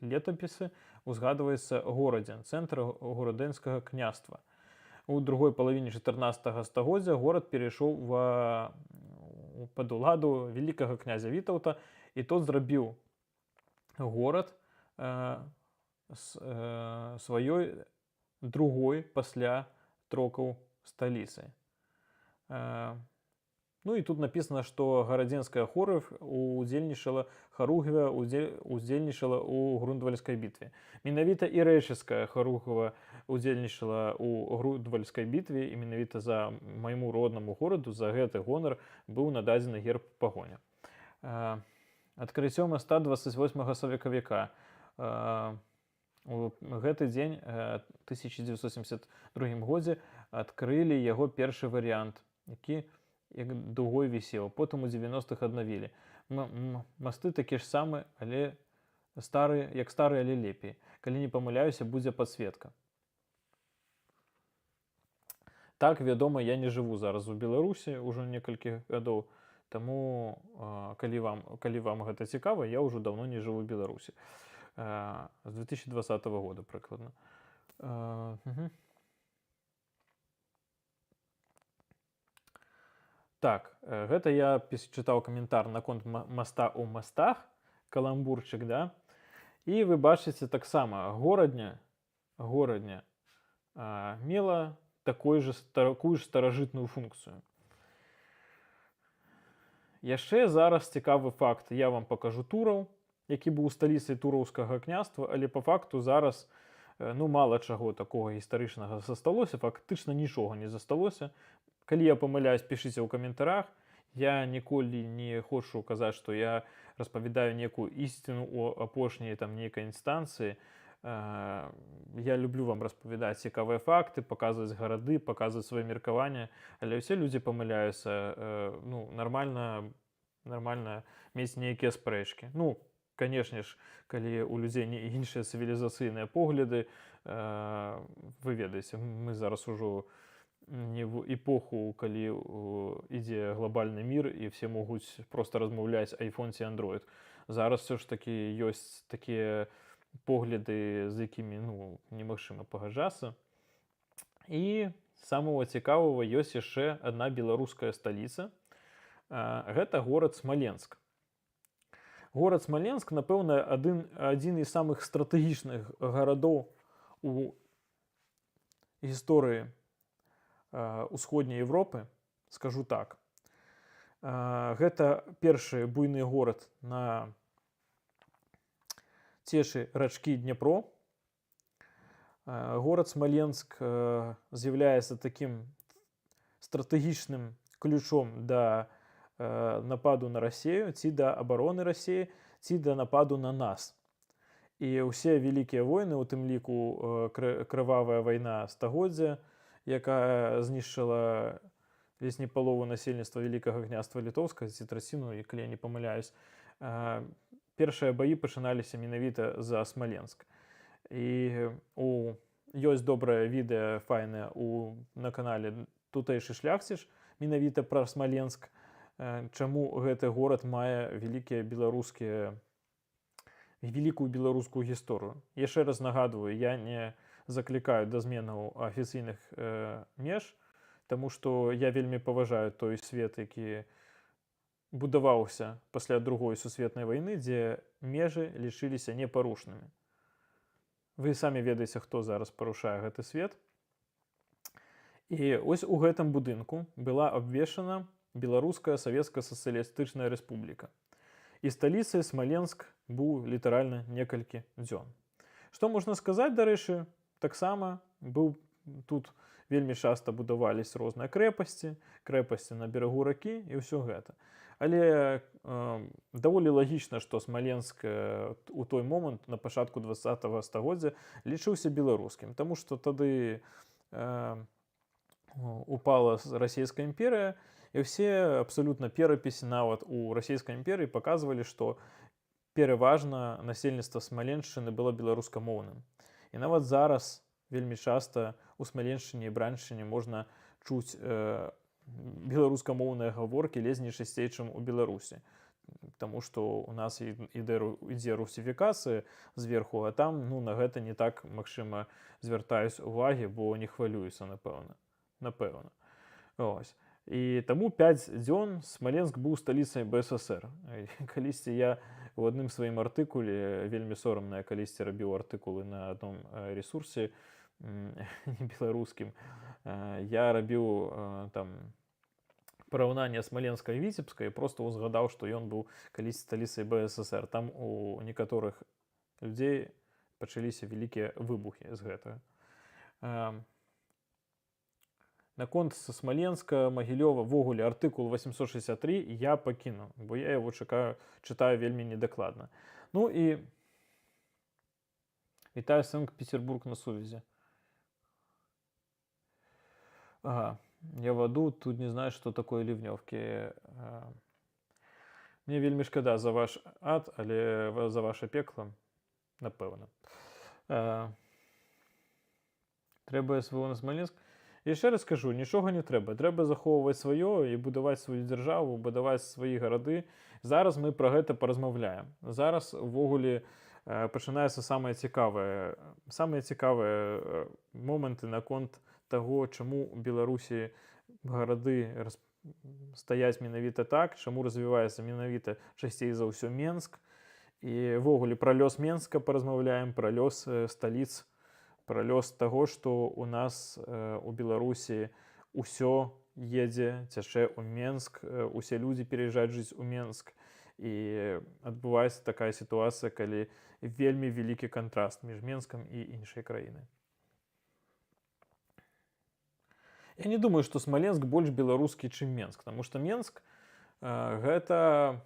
[SPEAKER 1] летапісы узгадваецца Горадзін, цэнтр горадэнскага княства. У другой палавіне 14 стагоддзя горад перайшоў пад уладу великага князя Вітаўта, і тот зрабіў горад сваёй другой пасля трокаў сталіцы. І тут написано, што гарадзенская хорыв Харугва удзельнічала ў Грундвальскай бітве. Менавіта і рэчыцкая Харугва удзельнічала ў Грундвальскай бітве, і менавіта за майму роднаму гораду за гэты гонар быў нададзены герб пагоня. Адкрыццё моста 28 сакавіка. У гэты дзень, 1972 годзе, адкрылі яго першы варыянт, які як дугой вісеў. Потым у 90-х аднавілі. Масты такі ж самы, але як старыя, але лепей. Калі не памыляюся, будзе падсветка. Так, вядома, я не жыву зараз у Беларусі ўжо некалькі гадоў, таму, калі вам гэта цікава, я ўжо даўно не жыву у Беларусі. з 2020 года прыкладна. Так, гэта я чытаў каментар наконт моста ў мастах, каламбурчык, да? І вы бачыце таксама горадня мела такую ж старажытную функцыю. Яшчэ зараз цікавы факт. Я вам пакажу Тураў, які быў сталіцай тураўскага княства, але па факту зараз мала чаго такога гістарычнага засталося, фактычна нічога не засталося. Калі я памыляюсь, пішыце ў каментарах. Я ніколі не хочу казаць, што я распавядаю некую ісціну ў апошняй нейкай інстанцыі. Я люблю вам распавядаць цікавыя факты, паказваць гарады, паказваць сваё меркаванне, але ўсе людзі памыляюцца. Нармальна мець нейкія спрэчкі. Канешне ж, калі ў людзей не іншыя цывілізацыйныя погляды, вы ведаеце, мы зараз ужо не в эпоху, калі ідзе глобальны мір і все могуць проста размаўляць iPhone ці Android. Зараз все ж такі ёсць такія погляды, з якімі немагчыма пагаджацца. І самого цікавага ёсць яшчэ адна беларуская сталіца. Гэта горад Смаленск. Горад Смаленск, напэўна, адзін з самых стратэгічных гарадоў у гісторыі Усходняй Европы, скажу так. Гэта першы буйны горад на цешы рачкі Дняпро. Горад Смаленск з'яўляецца такім стратэгічным ключом да нападу на Расію, ці да абароны Расіі, ці да нападу на нас. І ўсе вялікія войны, у тым ліку крывавая вайна стагоддзя, якая знішчыла ледзь не палову насельніцтва Вялікага княства Літоўскага, ці траціну, калі я не памыляюсь. Першыя баі пачыналіся менавіта за Смаленск. І ёсць добрае відэа файнае на канале «Тутэйшы шляхціш» менавіта пра Смаленск, чаму гэты горад мае великую беларускую гісторыю. Яшчэ раз нагадваю, я не заклікаю да зменаў афіцыйных меж, таму што я вельмі паважаю той свет, які будаваўся пасля Другой сусветнай вайны, дзе межы лічыліся непарушнымі. Вы самі ведаеце, хто зараз парушае гэты свет. І ось у гэтым будынку была абвешчана Беларуская савецкая сацыялістычная рэспубліка. І сталіцай Смаленск быў літаральна некалькі дзён. Што можна сказаць, дарэчы, таксама тут вельмі часта будаваліся розныя крэпасці на берагу ракі і ўсё гэта. Але даволі лагічна, што Смаленск у той момант на пачатку 20-го стагоддзя лічыўся беларускім, таму што тады упала расійская імперыя, і ўсе абсалютна перапісы нават у расійскай імперыі паказвалі, што пераважна насельніцтва Смаленшчыны было беларускамоўным. І нават зараз вельмі часта у Смаленшчыне і Браншчыне можна чуць беларускамоўныя гаворкі ледзь не часцей, чым у Беларусі. Таму што у нас ідзе русіфікацыя зверху, а там на гэта не так, магчыма, звяртаюць увагі, бо не хвалююся, напэўна. І таму 5 дзён Смаленск быў сталіцай БССР. Калісьці я у адным сваім артыкуле, вельмі сорамна, я калісьці рабіў артыкулы на адном ресурсе, не беларускім, я рабіў параўнанне Смаленска і Віцебска і проста узгадаў, што ён быў калісьці сталіцай БССР. Там у некаторых людзей пачаліся вялікія выбухі з гэтага. Наконт Смаленска, Магілёва, ввогуле артыкул 863 я пакінуў, бо я яго чытаю вельмі недакладна. І вітаю, Санкт-Петербург на сувязі. Я в аду, тут не знаю, што такое ливнёвкі. Мне вельмі шкада за ваш ад, але за ваше пекла, напэўна. Трэба СВО на Смаленск. Яшчэ раз скажу, нічога не трэба. Трэба захоўваць сваё і будаваць сваю дзяржаву, будаваць свае гарады. Зараз мы пра гэта паразмаўляем. Зараз увогуле пачынаецца самыя цікавыя моманты наконт таго, чаму у Беларусі гарады стаяць менавіта так, чаму развіваецца менавіта часцей за ўсё Менск. І ўвогуле пра лёс Менска паразмаўляем, пра лёс сталіц, пра лёс таго, што у нас у Беларусі ўсё едзе, цячэ ў Менск, усе людзі пераязджаюць жыць у Менск. І адбываецца такая сітуацыя, калі вельмі вялікі кантраст між Менскам і іншай краіны. Я не думаю, што Смаленск больш беларускі, чым Менск, таму што Менск гэта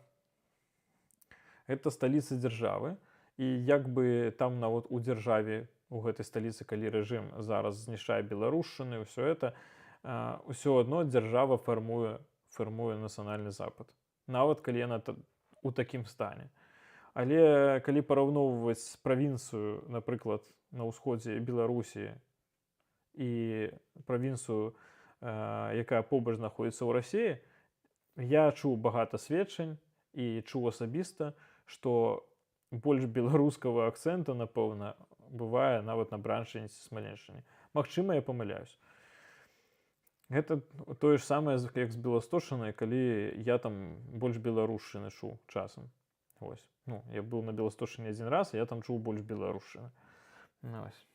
[SPEAKER 1] сталіца дзяржавы, і як бы там нават у дзяржаве, у гэтай сталіцы, калі рэжым зараз знішчае беларушчыны, ўсё это, ўсё адно дзяржава фармуе нацыянальны запад. Нават калі яна у такім стане. Але калі параўноўваць правінцыю, напрыклад, на ўсходзе Беларусі і правінцыю, якая побач знаходзіцца ў Расіі, я чуў багата сведчань і чуў асабіста, што больш беларускага акцэнта, напэўна, бывае нават на Браншчыне ці Смаленшчыне. Магчыма, я памыляюсь. Гэта тое ж самае, як з Беластошчынай, калі я там больш беларушчыны чуў часам. Вось. Ну, я быў на Беластошчыне адзін раз, я там чуў больш беларушчыны. Вось.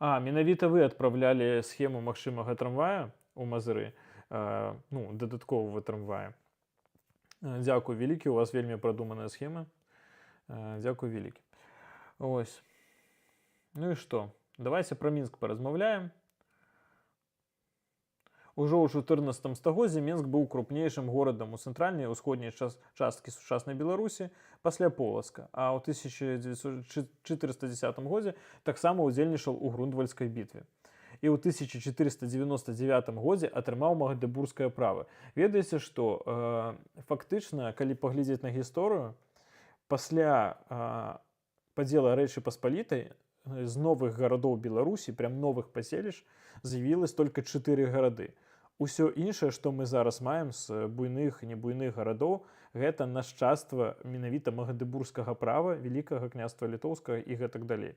[SPEAKER 1] Менавіта вы адпраўлялі схему магчымага трамвая ў Мазыры, дадатковага трамвая. Дзякуй вялікі, у вас вельмі прадуманая схема. Дзякуй вялікі. Ось. Ну і што? Давайте пра Мінск паразмаўляем. Ужо ў 14 стагоддзі Мінск быў крупнейшым горадам у цэнтральнай і ўсходняй часткі сучаснай Беларусі пасля Полацка, а ў 1410 годзе таксама ўдзельнічаў у Грундвальскай бітве. І ў 1499 годзе атрымаў Магдебургскае права. Ведаеце, што фактычна, калі паглядзець на гісторыю, пасля падзела Рэчы Паспалітай з новых гарадоў Беларусі, прям новых паселішч, з'явілась толькі 4 гарады. Усё іншае, што мы зараз маем з буйных і небуйных гарадоў, гэта нашчадства менавіта Магдебургскага права, Вялікага княства Літоўскага і гэтак далей.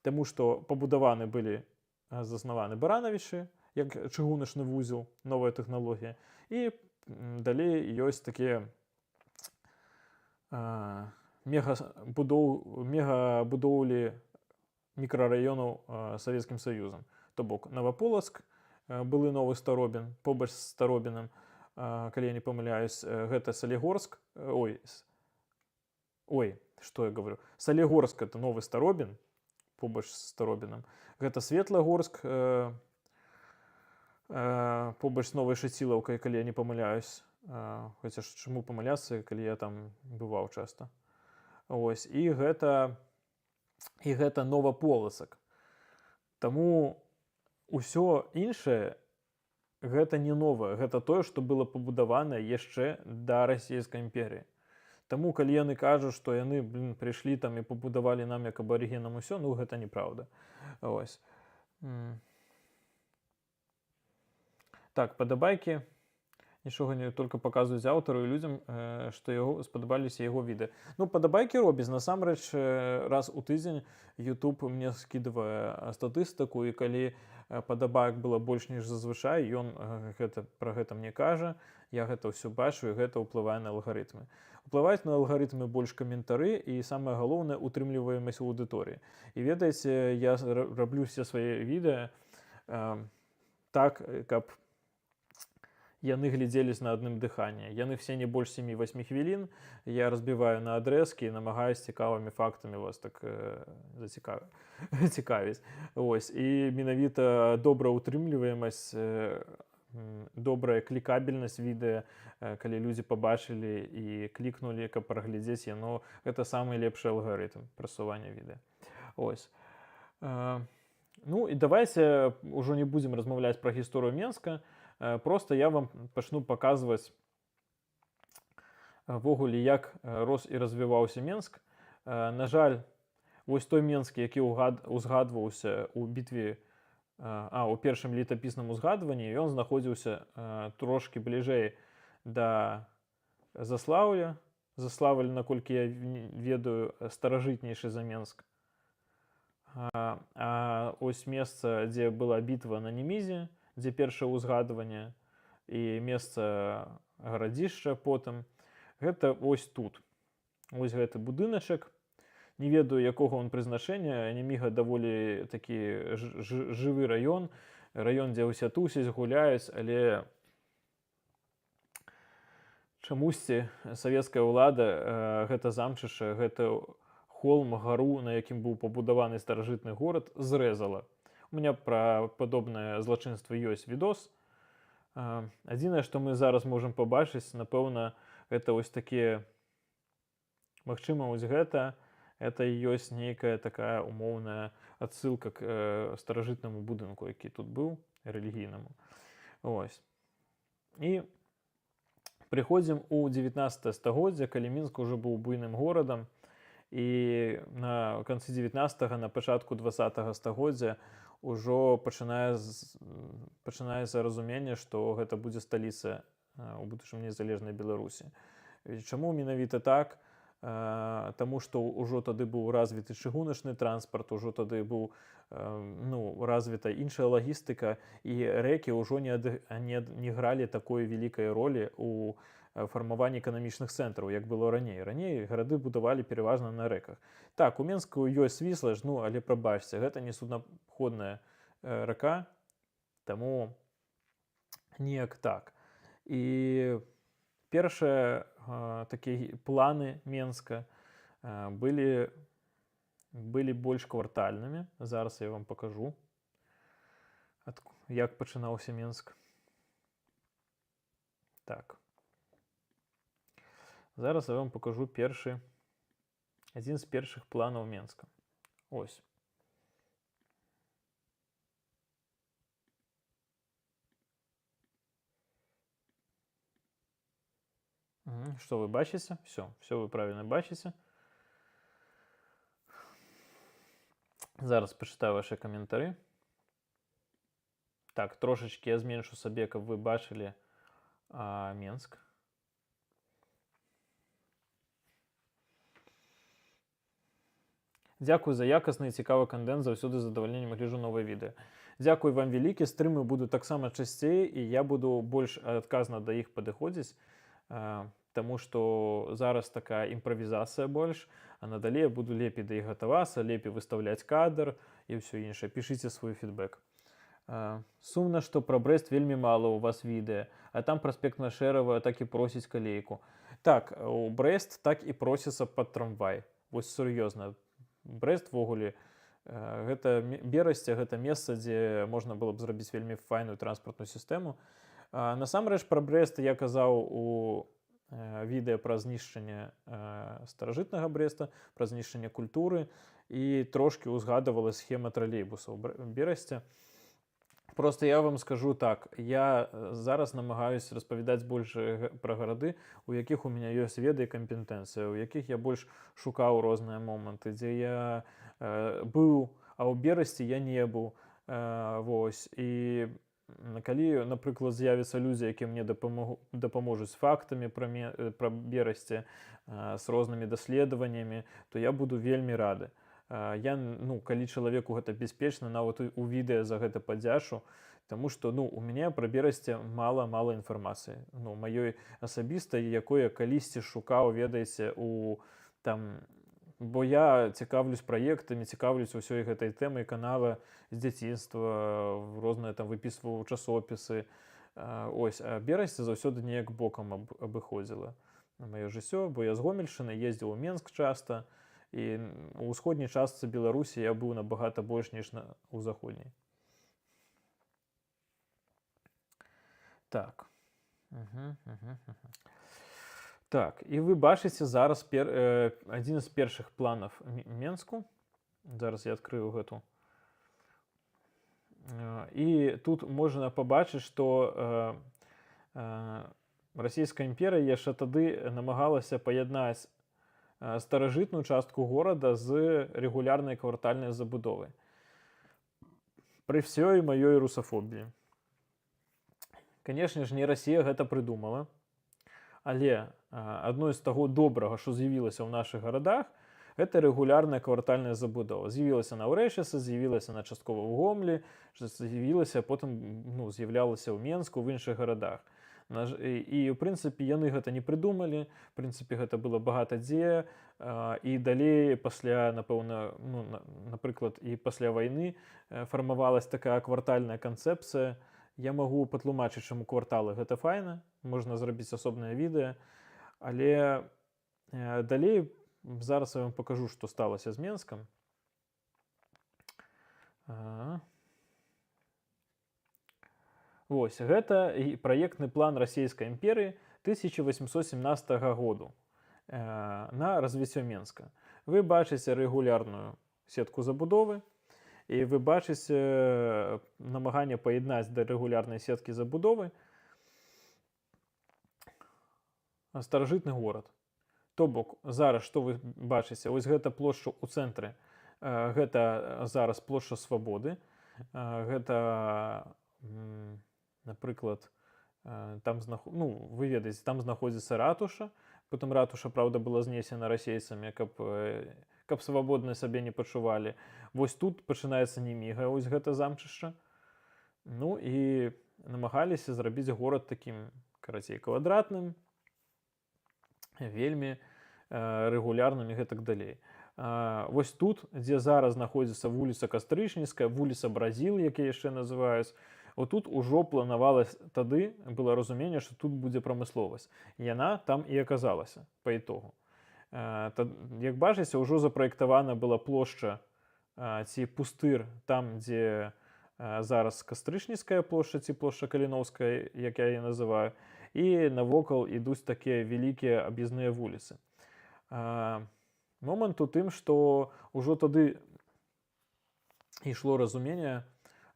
[SPEAKER 1] Таму што пабудаваны былі, заснаваны Баранавічы, як чыгуначны вузел, новая тэхналогія, і далей ёсць такія мегабудоўлі мікрараёнаў Савецкім Саюзам. То бок Новаполацк, былы новы Старобін, побач з Старобінам, калі я не памыляюсь, гэта Салігорск, што я говорю, Салігорск — это новы Старобін, побач з Старобінам, гэта Светлагорск, побач з Новай Шацілаўкай, калі я не памыляюсь, хаця ж чаму памыляцца, калі я там бываў часта. Ось, і гэта Новаполацак. Таму ўсё іншае гэта не новае, гэта тое, што было пабудавана яшчэ да Расійскай імперіі. Таму, калі яны кажуць, што яны прыйшлі там і пабудавалі нам як абарыгенам усё, ну гэта неправда. Ось. Так, падабайкі. Нічога не толькі паказваюць аўтару і людзям, што спадабаліся яго відэа. Ну, падабайкі робіць. Насамрэч, раз у тыдзень YouTube мне скідывае статыстыку, і калі падабаек было больш, ніж зазвычай, ён пра гэта мне кажа, я гэта ўсё бачу, і гэта ўплывае на алгарытмы. Уплываюць на алгарытмы больш каментары, і самае галоўнае — утрымліваемасць аўдыторыі. І ведаеце, я раблю все свае відэа так, каб яны глядзелись на адным дыханні. Яны все не больш 7-8 хвілін. Я разбіваю на адрэзкі і намагаюсь цікавымі фактамі вас так цікавіць. Ось. І менавіта добрая утрымліваемасць, добрая клікабельнасць відэа, калі людзі пабачылі і клікнулі, каб праглядзець яно, гэта самы лепшы алгарытм прасування відэа. Ось. Ну і давайте ўжо не будзем размаўляць пра гісторыю Менска. Просто я вам пачну паказваць ввогуле, як рос і развіваўся Менск. На жаль, вось той Менск, які узгадваўся ў бітве, у першым летапісным узгадванні, ён знаходзіўся трошкі бліжэй да Заслаўля. Заславль, наколькі я ведаю, старажытнейшы за Менск. А ось месца, дзе была бітва на Немізе, дзе першае ўзгадванне, і месца гарадзішча потым, гэта ось тут. Ось гэты будыначак. Не ведаю, якога он прызначэння. Неміга даволі такі жывы раён, дзе ўсе тусяць, гуляюць, але чамусьці савецкая ўлада гэта замчышча, гэта холм, гару, на якім быў пабудаваны старажытны горад, зрэзала. У меня пра падобнае злачынства ёсць відос. Адзінае, што мы зараз можам пабачыць, напэўна, гэта вось такія, магчыма, вось гэта і ёсць нейкая такая умоўная адсылка к старажытнаму будынку, які тут быў, рэлігійнаму. Ось. І прыходзім у 19 стагоддзе, калі Мінск ужо быў буйным горадам, і на канцы 19-го, на пачатку 20-го стагоддзя ўжо пачынаецца разуменне, што гэта будзе сталіца у будучым незалежнай Беларусі. Чаму менавіта так? Таму што ўжо тады быў развіты чыгуначны транспарт, ужо тады быў развіта іншая лагістыка, і рэкі ўжо не гралі такой вялікай ролі ў фармаванні эканамічных цэнтраў, як было раней. Раней гарады будавалі пераважна на рэках. Так, у Менску ёсць Віслаж, але прабачце, гэта не суднаходная рака, таму неяк так. І першыя такія планы Менска былі больш квартальнымі. Зараз я вам пакажу, як пачынаўся Менск. Так. Зараз я вам пакажу адзін з першых планаў Менска. Ось. Што вы бачыце? Все вы правильно бачыце. Зараз пачытаю ваши каментары. Так, трошачки я зменшу сабе, каб вы бачылі Менск. Дзякуй за якасны і цікавы кантэнт, заўсёды з задавальненнем гляджу новыя відэа. Дзякуй вам вялікі, стрымы будуць таксама часцей, і я буду больш адказна да іх падыходзіць, таму што зараз такая імправізацыя больш, а надалей я буду лепей да іх гатавацца, лепей выстаўляць кадр і ўсё іншае. Пішыце свой фідбэк. Сумна, што пра Брэст вельмі мала ў вас відэа, а там праспект Шэрава так і просіць калейку. Так, у Брэст так і просіцца пад трамвай. Вось сур'ёзна. Брэст ввогуле, гэта Берасце, гэта месца, дзе можна было б зрабіць вельмі файную транспартную сістэму. Насамрэч пра Брэст я казаў у відэа пра знішчэнне старажытнага Брэста, пра знішчэнне культуры, і трошкі ўзгадывала схема тралейбуса ў Берасце. Просто я вам скажу так, я зараз намагаюся распавядаць больш пра гарады, у якіх у мяне ёсць веды і кампетэнцыя, у якіх я больш шукаў розныя моманты, дзе я быў, а ў Берасці я не быў. Вось. І калі, напрыклад, з'явяцца людзі, які мне дапаможуць з фактамі пра Берасце, з рознымі даследаваннямі, то я буду вельмі рады. Калі чалавеку гэта бяспечна, нават у відэа за гэта падзяшу, таму што у мяне пра Берасце мала інфармацыі. Маёй асабістай, якой я калісьці шукаў, ведаеце, бо я цікавлюсь праектамі, цікавлюсь усёй гэтай тэмай канала з дзяцінства, розныя выпісваў часопісы. Ось, а Берасце заўсёды неяк бокам абыходзіла на маё жыццё, бо я з Гомельшчыны ездзіў у Менск часта, і ў ўсходняй частцы Беларусі я быў набагата больш, ніж у заходняй. Так. Так, і вы бачыце зараз адзін з першых планаў Менску. Зараз я адкрыю гэту. І тут можна пабачыць, што Расійская імперыя яшчэ тады намагалася паяднаць старажытную частку горада з рэгулярнай квартальнай забудовай. Пры ўсёй маёй русафобіі. Канешне ж, не Расія гэта прыдумала, Але адно з таго добрага, што з'явілася ў нашых гарадах, гэта рэгулярная квартальная забудова. З'явілася на Ўрэшчыцы, з'явілася на часткова ў Гомлі, з'явілася, потым з'яўлялася ў Менску, в іншых гарадах. І, ў прынцыпе, яны гэта не прыдумалі, в прынцыпе, гэта было багата дзе, і далей пасля, напэўна, напрыклад, і пасля вайны фармавалась такая квартальная канцэпцыя. Я магу патлумачыць, чаму кварталы гэта файна, можна зрабіць асобнае відэа, але далей зараз я вам пакажу, што сталася з Менскам. Вось, гэта праектны план расійскай імперыі 1817 году на развіццё Менска. Вы бачыце рэгулярную сетку забудовы, і вы бачыце намаганне паяднаць да рэгулярнай сеткі забудовы старажытны горад. То бок, зараз што вы бачыце? Вось гэта плошча ў цэнтры, гэта зараз плошча Свабоды, гэта, напрыклад, там вы ведаеце, там знаходзіцца ратуша, потым ратуша, праўда, была знесена расейцамі, каб свабодна сабе не пачувалі. Вось тут пачынаецца Неміга, вось гэта замчышча. Ну і намагаліся зрабіць горад такім, карацей, квадратным, вельмі рэгулярным і гэтак далей. Вось тут, дзе зараз знаходзіцца вуліца Кастрычніцкая, вуліца Бразіл, якія яшчэ называюць, отут ужо планавалася, тады было разуменне, што тут будзе прамысловасць. Яна там і аказалася па ітогу. Як бачыце, ўжо запраектавана была плошча ці пустыр там, дзе зараз Кастрычніцкая плошча ці плошча Каліноўская, як я яе называю, і навокал ідуць такія вялікія аб'язныя вуліцы. Момант у тым, што ўжо тады ішло разуменне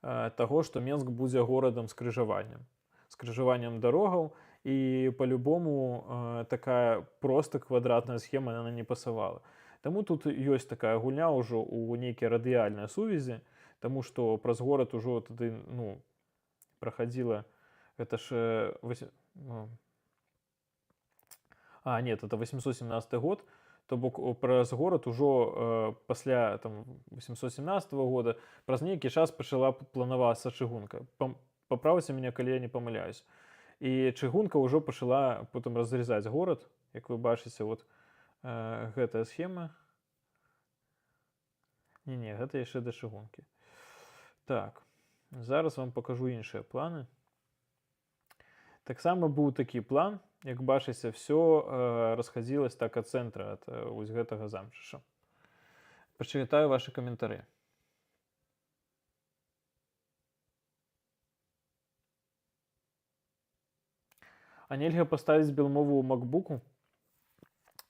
[SPEAKER 1] таго, што Менск будзе горадам скрыжаваннем дарогаў, і па-любому такая проста квадратная схема яна не пасавала. Таму тут ёсць такая гульня ўжо ў нейкія радыяльныя сувязі, таму што праз горад ужо тады прахадзіла, гэта ж это 817 год, то бок праз горад ужо пасля 817 года праз нейкі час пачала планавацца чыгунка. Паправце мяне, калі я не памыляюсь. І чыгунка ўжо пачала потым разрезаць горад, як вы бачыце, вот гэтая схема. Не, гэта яшчэ да чыгункі. Так, зараз вам пакажу іншыя планы. Таксама быў такі план, як бачыце, все расхадзілася так ад цэнтра, ад вось гэтага замчыша. Пачытаю вашы каментары. А нельга паставіць белмову ў макбуку?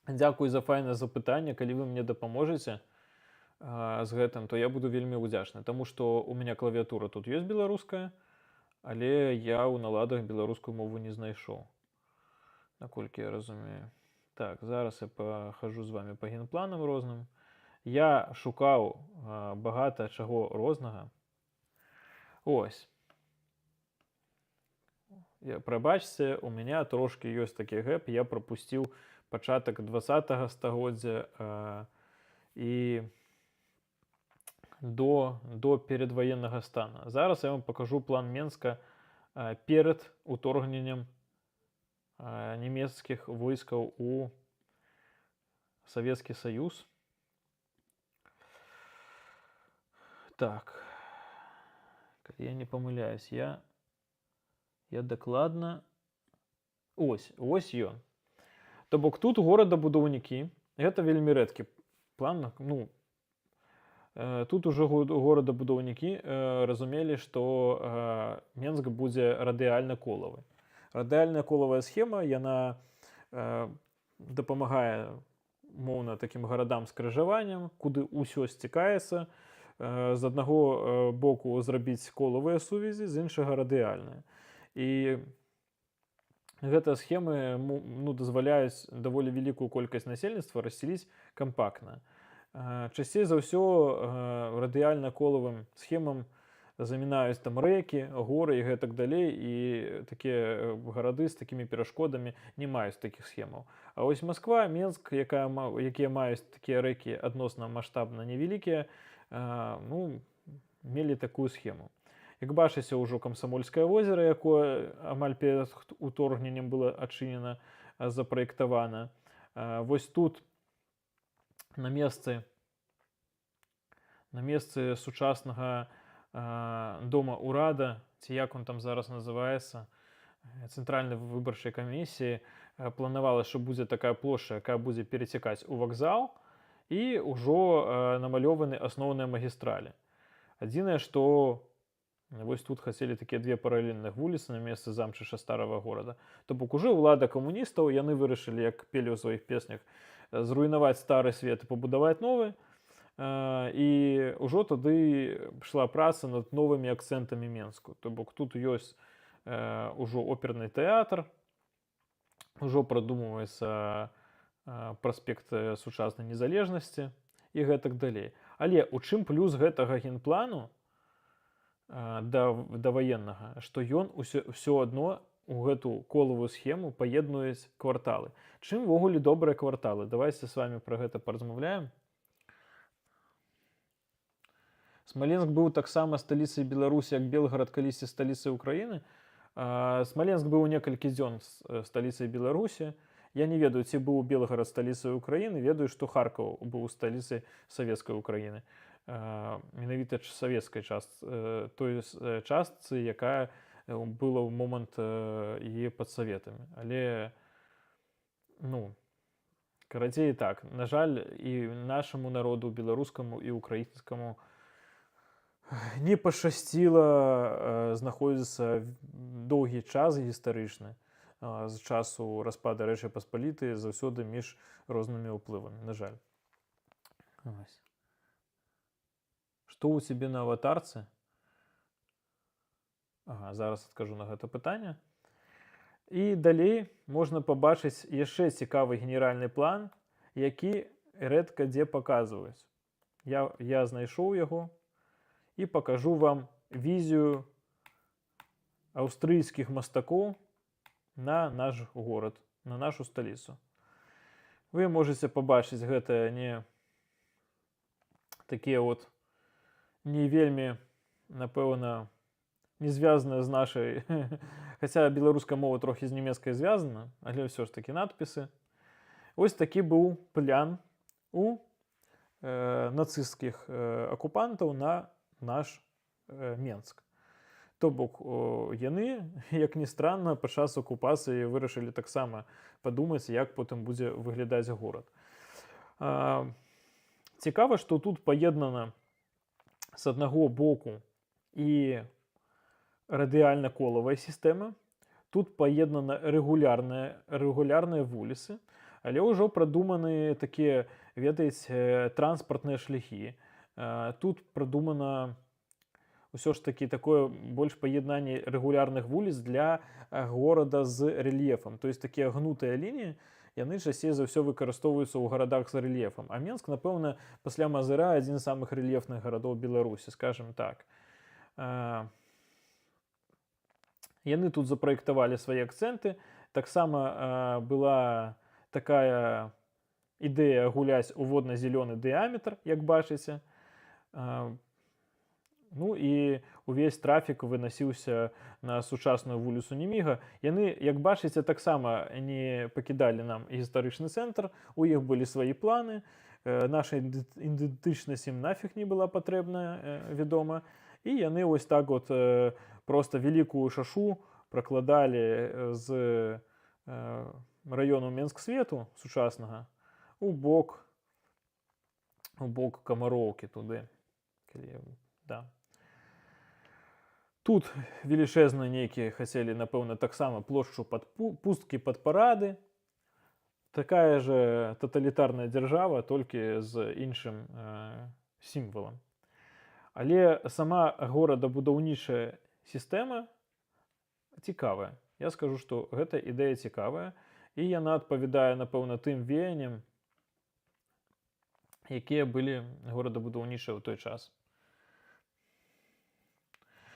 [SPEAKER 1] Дзякуй за файнае запытанне. Калі вы мне дапаможаце з гэтым, то я буду вельмі ўдзячны, таму што у мяне клавіатура тут ёсць беларуская, але я ў наладах беларускую мову не знайшоў, наколькі я разумею. Так, зараз я пахажу з вами па генпланам розным. Я шукаў багата чаго рознага. Ось. Прабачце, у мяне трошкі ёсць такі гэп, я прапусціў пачатак 20-го стагоддзя і до перадваеннага стана. Зараз я вам пакажу план Менска перад уторгненнем нямецкіх войскаў у Савецкі Саюз. Так, калі я не памыляюсь, я дакладна... Ось ён. То бок тут горадабудаўнікі, гэта вельмі рэдкі план, тут ужо горадабудаўнікі разумелі, што Менск будзе радыяльна-колавы. Радыяльная колавая схема, яна дапамагае, моўна, такім гарадам скрыжаванням, куды ўсё сцікаецца, з аднаго боку зрабіць колавыя сувязі, з іншага радыяльныя. І гэтыя схемы дазваляюць даволі вялікую колькасць насельніцтва рассяліць кампактна. Часцей за ўсё радыяльна-колавым схемам замінаюць там рэкі, горы і гэтак далей, і такія гарады з такімі перашкодамі не маюць такіх схемаў. А вось Масква, Менск, якія маюць такія рэкі адносна маштабна невялікія, ну, мелі такую схему. Як бачыце, ўжо Камсамольскае возера, якое амаль перад уторгненнем было адчынена, запраектавана. Вось тут на месцы сучаснага дома ўрада, ці як он там зараз называецца, цэнтральнай выбарчай камісіі, планавалася, што будзе такая плошча, якая будзе перацякаць у вакзал, і ўжо намалёваны асноўныя магістралі. Адзінае, што вось тут хацелі такія две паралельных вуліцы на месцы замчыша старага горада. То бок ужо ўлада камуністаў, яны вырашылі, як пелі ў сваіх песнях, зруйнаваць стары свет і пабудаваць новы. І ўжо тады ішла праца над новымі акцэнтамі Менску. То бок тут ёсць ужо оперны тэатр, ужо прадумваецца праспект сучаснай незалежнасці і гэтак далей. Але у чым плюс гэтага генплану даваеннага, што ён ўсё адно у гэту колавую схему паеднуюць кварталы. Чым ввогуле добрыя кварталы? Давайце з вамі пра гэта паразмаўляем. Смаленск быў таксама сталіцай Беларусі, як Белгарад калісьці сталіцай Украіны. Смаленск быў некалькі дзён сталіцай Беларусі. Я не ведаю, ці быў Белгарад сталіцай Украіны, ведаю, што Харкаў быў сталіцай савецкай Украіны. Менавіта савецкай той частцы, якая была ў момант яе пад саветамі. Але, ну, карацей так, на жаль, і нашаму народу, беларускаму і украінскаму, не пашчасціла знаходзіцца доўгі час гістарычны з часу распада Рэчы Паспалітай заўсёды між рознымі ўплывамі, на жаль. Што ў цябе на аватарцы? Зараз адкажу на гэта пытанне. І далей можна пабачыць яшчэ цікавы генеральны план, які рэдка дзе паказваюць. Я знайшоў яго і пакажу вам візію аўстрыйскіх мастакоў на наш горад, на нашу сталіцу. Вы можаце пабачыць гэта не такія от не вельмі, напэўна, не звязаныя з нашай, хаця беларуская мова трохі з нямецкай звязана, але ўсё ж такі надпісы. Вось такі быў план у нацысцкіх акупантаў на наш Менск. То бок яны, як ні странна, падчас акупацыі вырашылі таксама падумаць, як потым будзе выглядаць горад. Цікава, што тут паеднана з аднаго боку і радыяльна-колавая сістэма, тут паеднана рэгулярныя вуліцы, але ўжо прадуманы такія, ведаеце, транспартныя шляхі. Тут прадумана ўсё ж такі такое больш паяднанне рэгулярных вуліц для горада з рэльефам. То есть такія гнутыя лініі, яны часцей за ўсё выкарыстоўваюцца ў гарадах з рэльефам. А Менск, напэўна, пасля Мазыра адзін з самых рэльефных гарадоў Беларусі, скажем так. Яны тут запраектавалі свае акцэнты. Таксама была такая ідэя гуляць у водна-зялёны дыяметр, як бачыце. Ну і увесь трафік вынасіўся на сучасную вуліцу Неміга. Яны, як бачыце, таксама не пакідалі нам гістарычны цэнтр, у іх былі свае планы. Наша ідэнтычнасць ім нафіг не была патрэбная, вядома. І яны вось так от проста вялікую шашу пракладалі з раёну Менск-свету сучаснага у бок Камароўкі туды. Да. Тут велічэзна нейкія хацелі, напэўна, таксама плошчу пад пусткі пад парады. Такая же таталітарная дзяржава, толькі з іншым сімвалам. Але сама горадабудаўнічая сістэма цікавая. Я скажу, што гэта ідэя цікавая, і яна адпавядае, напэўна, тым веянням, якія былі горадабудаўнічыя ў той час.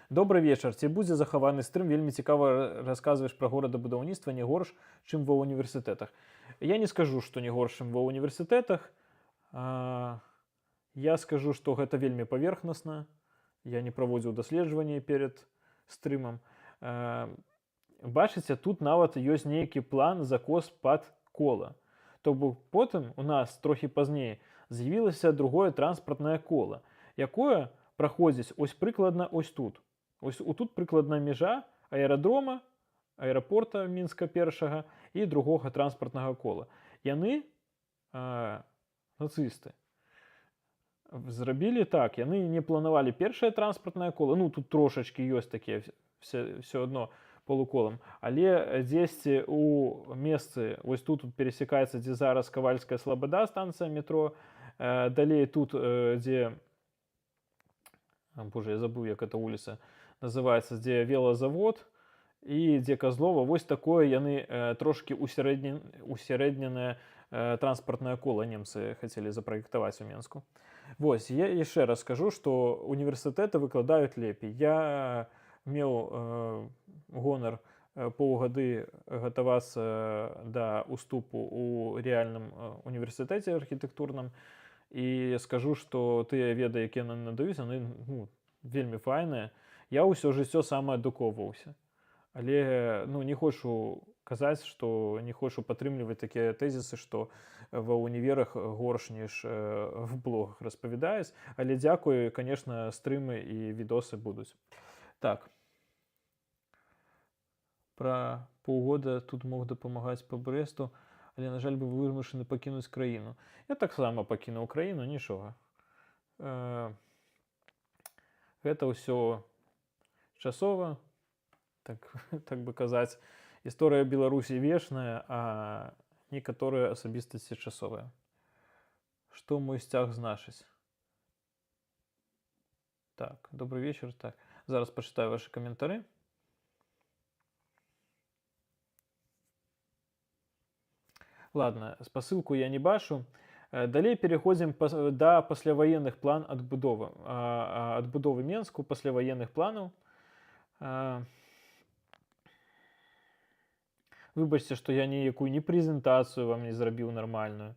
[SPEAKER 1] Добрый вечар. Ці будзе захаваны стрым? Вельмі цікава расказваеш пра горадабудаўніцтва не горш, чым ва універсітэтах. Я не скажу, што не горш, чым ва універсітэтах. Я скажу, што гэта вельмі паверхнасна. Я не праводзіў даследаванні перад стрымам. Бачыце, тут нават ёсць нейкі план закос пад кола. То бок потым у нас трохі пазней з'явілася другое транспартнае кола, якое праходзіць ось прыкладна ось тут. Ось тут прыкладна мяжа аэрадрома, аэрапорта Мінска першага і другога транспартнага кола. Яны нацысты зрабілі так, яны не планавалі першае транспартнае кола, ну тут трошачкі ёсць такія все адно полуколам, але дзесьці у месцы, вось тут пересекаецца, дзе зараз Кавальская слабада, станцыя метро, далей тут, дзе, боже, я забыў, як эта вуліца называецца, дзе велазавод і дзе Казлова, вось такое яны трошкі усярэдненае транспартнае кола немцы хацелі запраектаваць у Менску. Вось, я яшчэ раз скажу, што універсітэты выкладаюць лепей. Я меў гонар паўгады гатавацца да ўступу ў рэальным універсітэце архітэктурным, і скажу, што тыя веды, якія нам надаюць, яны вельмі файныя. Я ўсё жыццё самаадукоўваўся, але не хочу казаць, што не хочу падтрымліваць такія тэзісы, што ва ўніверах горш, ніж в блогах распавядаюць, але дзякую, конечно, стрымы і відосы будуць. Так. Пра паўгода тут мог дапамагаць па Брэсту, але, на жаль, быў вымушаны пакінуць краіну. Я таксама пакінуў краіну, нічога. Гэта ўсё часова, так бы казаць. Гісторыя Беларусі вечная, а некаторыя асабістасці часовыя. Што мой сцяг значыць? Так, добрый вечер. Так, зараз пачытаю ваши каментары. Ладно, спасылку я не бачу. Далей переходзім да пасляваенных план адбудовы. Адбудовы Менску, пасляваенных планаў. Выбачце, што я ніякую не прэзентацыю вам не зрабіў нармальную.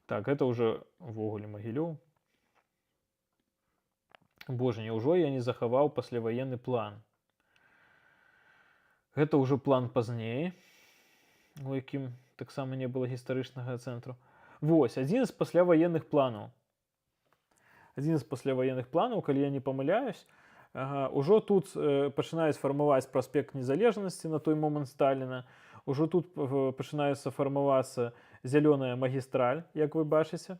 [SPEAKER 1] Так, гэта ўжо ўвогуле Магілёў. Боже, няўжо я не захаваў пасляваенны план? Гэта ўжо план пазней, у якім таксама не было гістарычнага цэнтру. Вось, адзін з пасляваенных планаў. Адзін з пасляваенных планаў, калі я не памыляюсь, ўжо тут пачынаюць фармаваць праспект Незалежнасці на той момант Сталіна, ўжо тут пачынаецца фармавацца зялёная магістраль, як вы бачыце.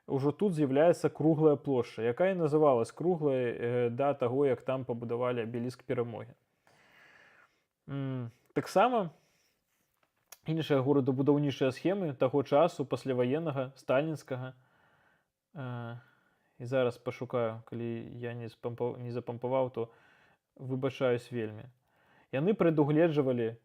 [SPEAKER 1] Ўжо тут з'яўляецца круглая плошча, якая называлась круглай да таго, як там пабудавалі абеліск перамогі. Таксама іншыя горадабудаўнічыя схемы таго часу пасляваеннага, сталінскага. І зараз пашукаю, калі я не запампаваў, то выбачаюсь вельмі. Яны прадугледжвалі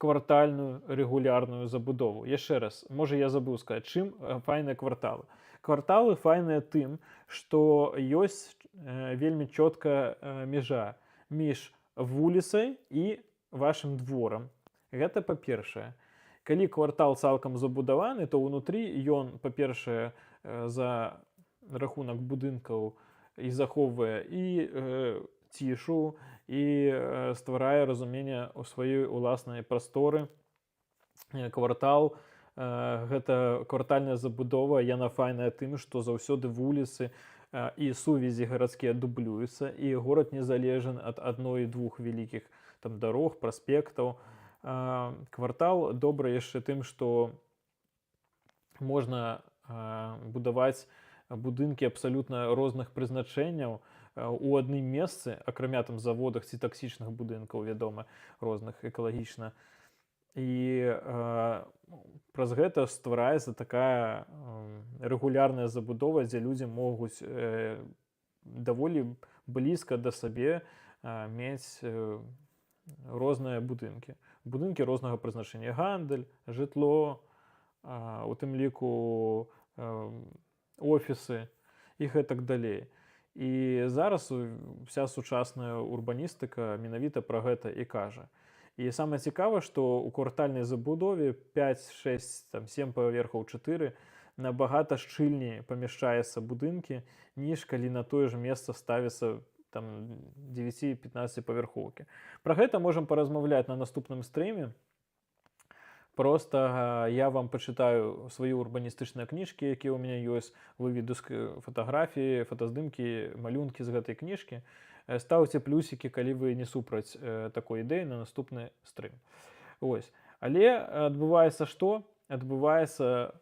[SPEAKER 1] квартальную рэгулярную забудову. Яшчэ раз, можа я забыў сказаць, чым файныя кварталы. Кварталы файныя тым, што ёсць вельмі чёткая мяжа між вуліцай і вашым дворам. Гэта па-першае. Калі квартал цалкам забудаваны, то ўнутры ён, па-першае, за рахунак будынкаў і захоўвае і цішу, і стварае разуменне ў сваёй уласнай прасторы. Квартал, гэта квартальная забудова, яна файная тым, што заўсёды вуліцы і сувязі гарадскія дублююцца, і горад не залежен ад адной-двух вялікіх дарог, праспектаў. Квартал добры яшчэ тым, што можна будаваць будынкі абсалютна розных прызначэнняў у адным месцы, акрамя там заводах ці таксічных будынкаў, вядома, розных экалагічна. І праз гэта ствараецца такая рэгулярная забудова, дзе людзі могуць даволі блізка да сабе мець розныя будынкі. Будынкі рознага прызначэння. Гандаль, жытло, у тым ліку офісы і гэтак далей. І зараз вся сучасная урбаністыка менавіта пра гэта і кажа. І самае цікавае, што ў квартальнай забудове 5, 6, там, 7 паверхаў 4 набагата шчыльней памяшчаецца будынкі, ніж калі на тое ж месца ставіцца там 9-15 павярхоўкі. Пра гэта можам паразмаўляць на наступным стрыме. Просто я вам пачытаю свае урбаністычныя кніжкі, якія ў мяне ёсць, выведу фатаграфіі, фотаздымкі, малюнкі з гэтай кніжкі. Стаўце плюсікі, калі вы не супраць такой ідэі на наступны стрым. Ось. Але адбываецца што? Адбываецца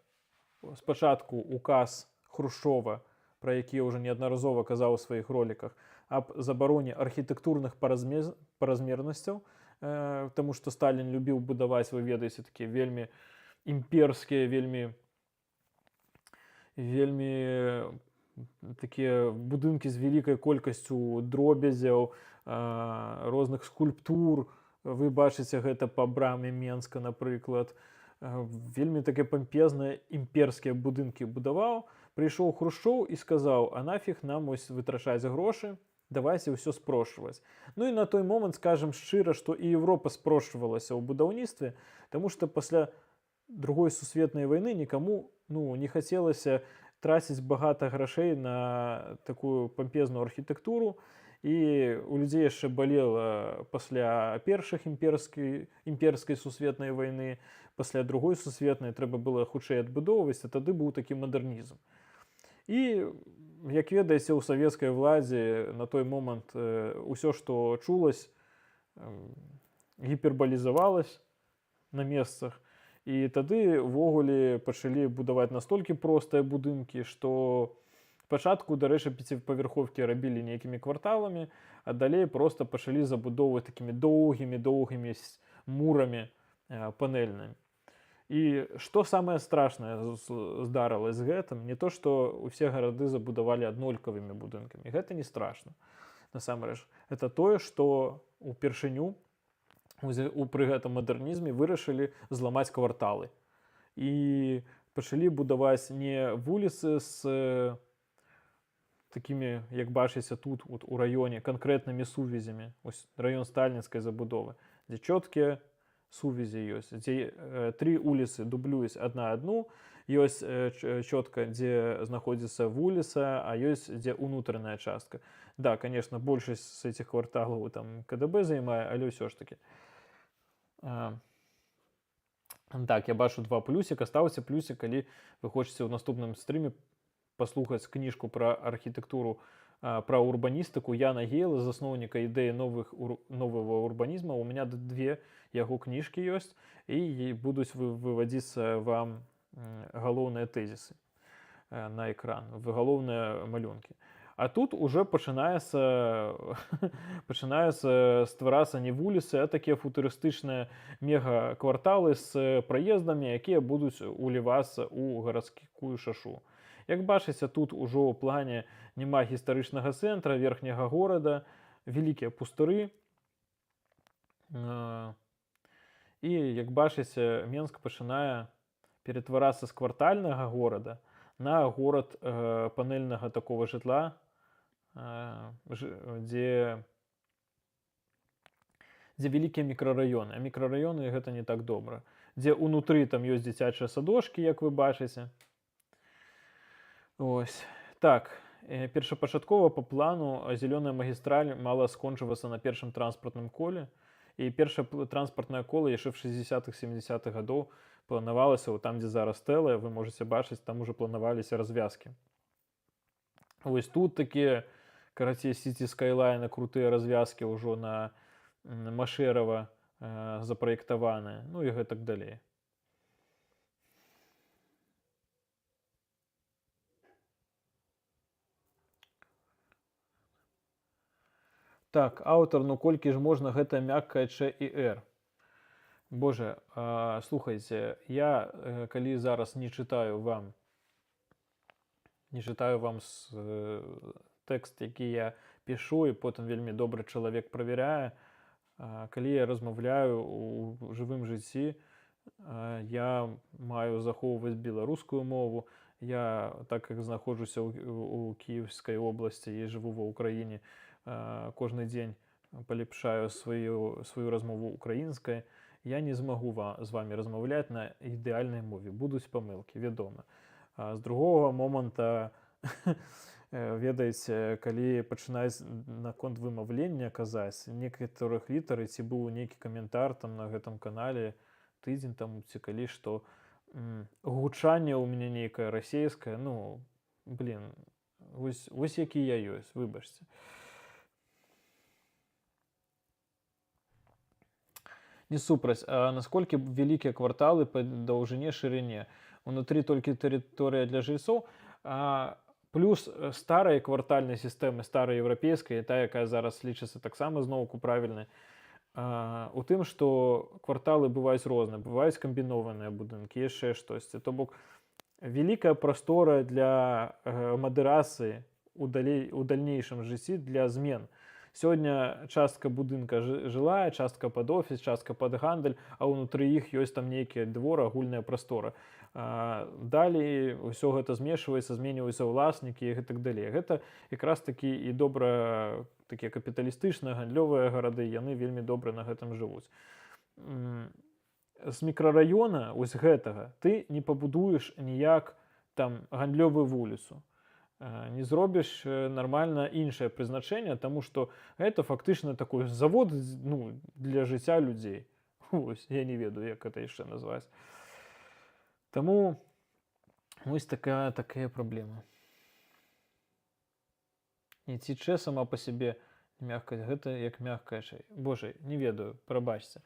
[SPEAKER 1] спачатку указ Хрушчова, пра які я ўжо неаднаразова казаў у сваіх роліках, аб забароне архітэктурных паразмернасцяў, таму што Сталін любіў будаваць, вы ведаеце, такія вельмі імперскія, вельмі такія будынкі з вялікай колькасцю дробязяў, розных скульптур. Вы бачыце гэта па браме Менска, напрыклад. Вельмі такія пампезныя імперскія будынкі будаваў. Прыйшоў Хрушчоў і сказаў: а нафіг нам ось вытрачаць грошы, давайце ўсё спрошчваць. Ну і на той момант скажам шчыра, што і Еўропа спрошчвалася ў будаўніцтве, таму што пасля Другой сусветнай вайны нікаму не хацелася траціць багата грашэй на такую пампезную архітэктуру, і у людзей яшчэ балела пасля першых імперскай сусветнай вайны, пасля Другой сусветнай трэба было хутчэй адбудоўваць, а тады быў такі мадэрнізм. І, як ведаеце, у савецкай владзе на той момант усё, што чулась, гіпербалізавалась на месцах. І тады ўвогуле пачалі будаваць настолькі простыя будынкі, што спачатку, дарэчы, 5павярховкі рабілі нейкімі кварталамі, а далей проста пачалі забудоўваць такімі доўгімі мурамі панельнымі. І што самае страшнае здарылася з гэтым? Не то, што ўсе гарады забудавалі аднолькавымі будынкамі. Гэта не страшна. Насамрэч, гэта тое, што упершыню пры гэтым мадэрнізме вырашылі зламаць кварталы. І пачалі будаваць не вуліцы з такімі, як бачыце тут, у раёне, канкрэтнымі сувязямі. Ось раён сталінскай забудовы, дзе чоткія сувязі ёсць, дзе 3 вуліцы дублююць адна адну, ёсць чётка, дзе знаходзіцца вуліца, а ёсць дзе ўнутраная частка. Да, конечно, большасць з этих кварталаў там КДБ займае, але ўсё ж таки. Так, я бачу 2 плюсіка. Ставце плюсик, калі вы хочаце ў наступным стрыме паслухаць кніжку пра архітэктуру, пра урбаністыку Яна Гейла, засноўніка ідэі новага урбанізма. У меня 2 яго кніжкі ёсць, і будуць вывадзіцца вам галоўныя тэзісы на экран, галоўныя малюнкі. А тут уже пачынаецца стварацца не вуліцы, а такія футурыстычныя мегакварталы з праездамі, якія будуць улівацца ў гарадскую шашу. Як бачыце, тут ужо ў плане няма гістарычнага цэнтра, верхняга горада, вялікія пустыры. І, як бачыце, Менск пачынае ператварацца з квартальнага горада на горад панельнага такого жытла, дзе вялікія мікрараёны. А мікрараёны гэта не так добра. Дзе ўнутры там ёсць дзіцячыя садочкі, як вы бачыце. Ось. Так, першапачаткова па плану зялёная магістраль мала скончвацца на першым транспартным коле. І першае транспартнае кола яшчэ в 60-70-х гадоў планавалася там, дзе зараз Тэла, вы можаце бачыць, там уже планаваліся развязкі. Вось тут такія, карацей, City Skyline, крутыя развязкі ўжо на Машэрава запраектаваныя, ну і гэтак далей. Так, аўтар, ну колькі ж можна гэта мяккае Ч і Р? Боже, слухайце, я калі зараз не чытаю вам тэкст, які я пішу, і потым вельмі добры чалавек правяряе, калі я размаўляю ў жывым жыцці, я маю захоўваць беларускую мову, Я, так як знаходжуся у Київській області і живу в Україні, кожен день поліпшаю свою розмову українською, я не змогу з вами розмовляти на ідеальній мові. Будуть помилки, відомо. А з другого моменту, ведаеце, калі пачынаюць наконт вымаўлення казаць некаторых літар, ці быў нейкі каментар там на гэтым канале тыдзень таму ці калі, што гучанне ў мяне нейкае расейскае, ну, блин, вось які я ёсць, выбачце. Не супраць, а насколькі вялікія кварталы па даўжыне, шырыне? Унутры толькі тэрыторыя для жыльцоў, плюс старыя квартальныя сістэмы, старая еўрапейская, тая, якая зараз лічыцца таксама зноўку правільнай, у тым, што кварталы бываюць розныя, бываюць камбінованыя будынкі, яшчэ штосьці. То бок вялікая прастора для мадэрацыі у дальнейшым жыцці для змен. Сёння частка будынка жылая, частка пад офіс, частка пад гандаль, а ўнутры іх ёсць там нейкі двор, агульная прастора. Далей ўсё гэта змешваецца, зменьваюцца ўласнікі і гэтак далей. Гэта якраз такі і добра такія капіталістычныя гандлёвыя гарады, яны вельмі добра на гэтым жывуць. З мікрараёна вось гэтага ты не пабудуеш ніяк там гандлёвую вуліцу. Не зробіш нармальна іншае прызначэнне, таму што гэта фактычна такой завод, ну, для жыцця людзей. Вось, я не ведаю, як гэта яшчэ назваць. Таму вось такая праблема. Не цічэ сама па сябе мяккасць, гэта як мяккая чай. Божа, не ведаю, прабачце.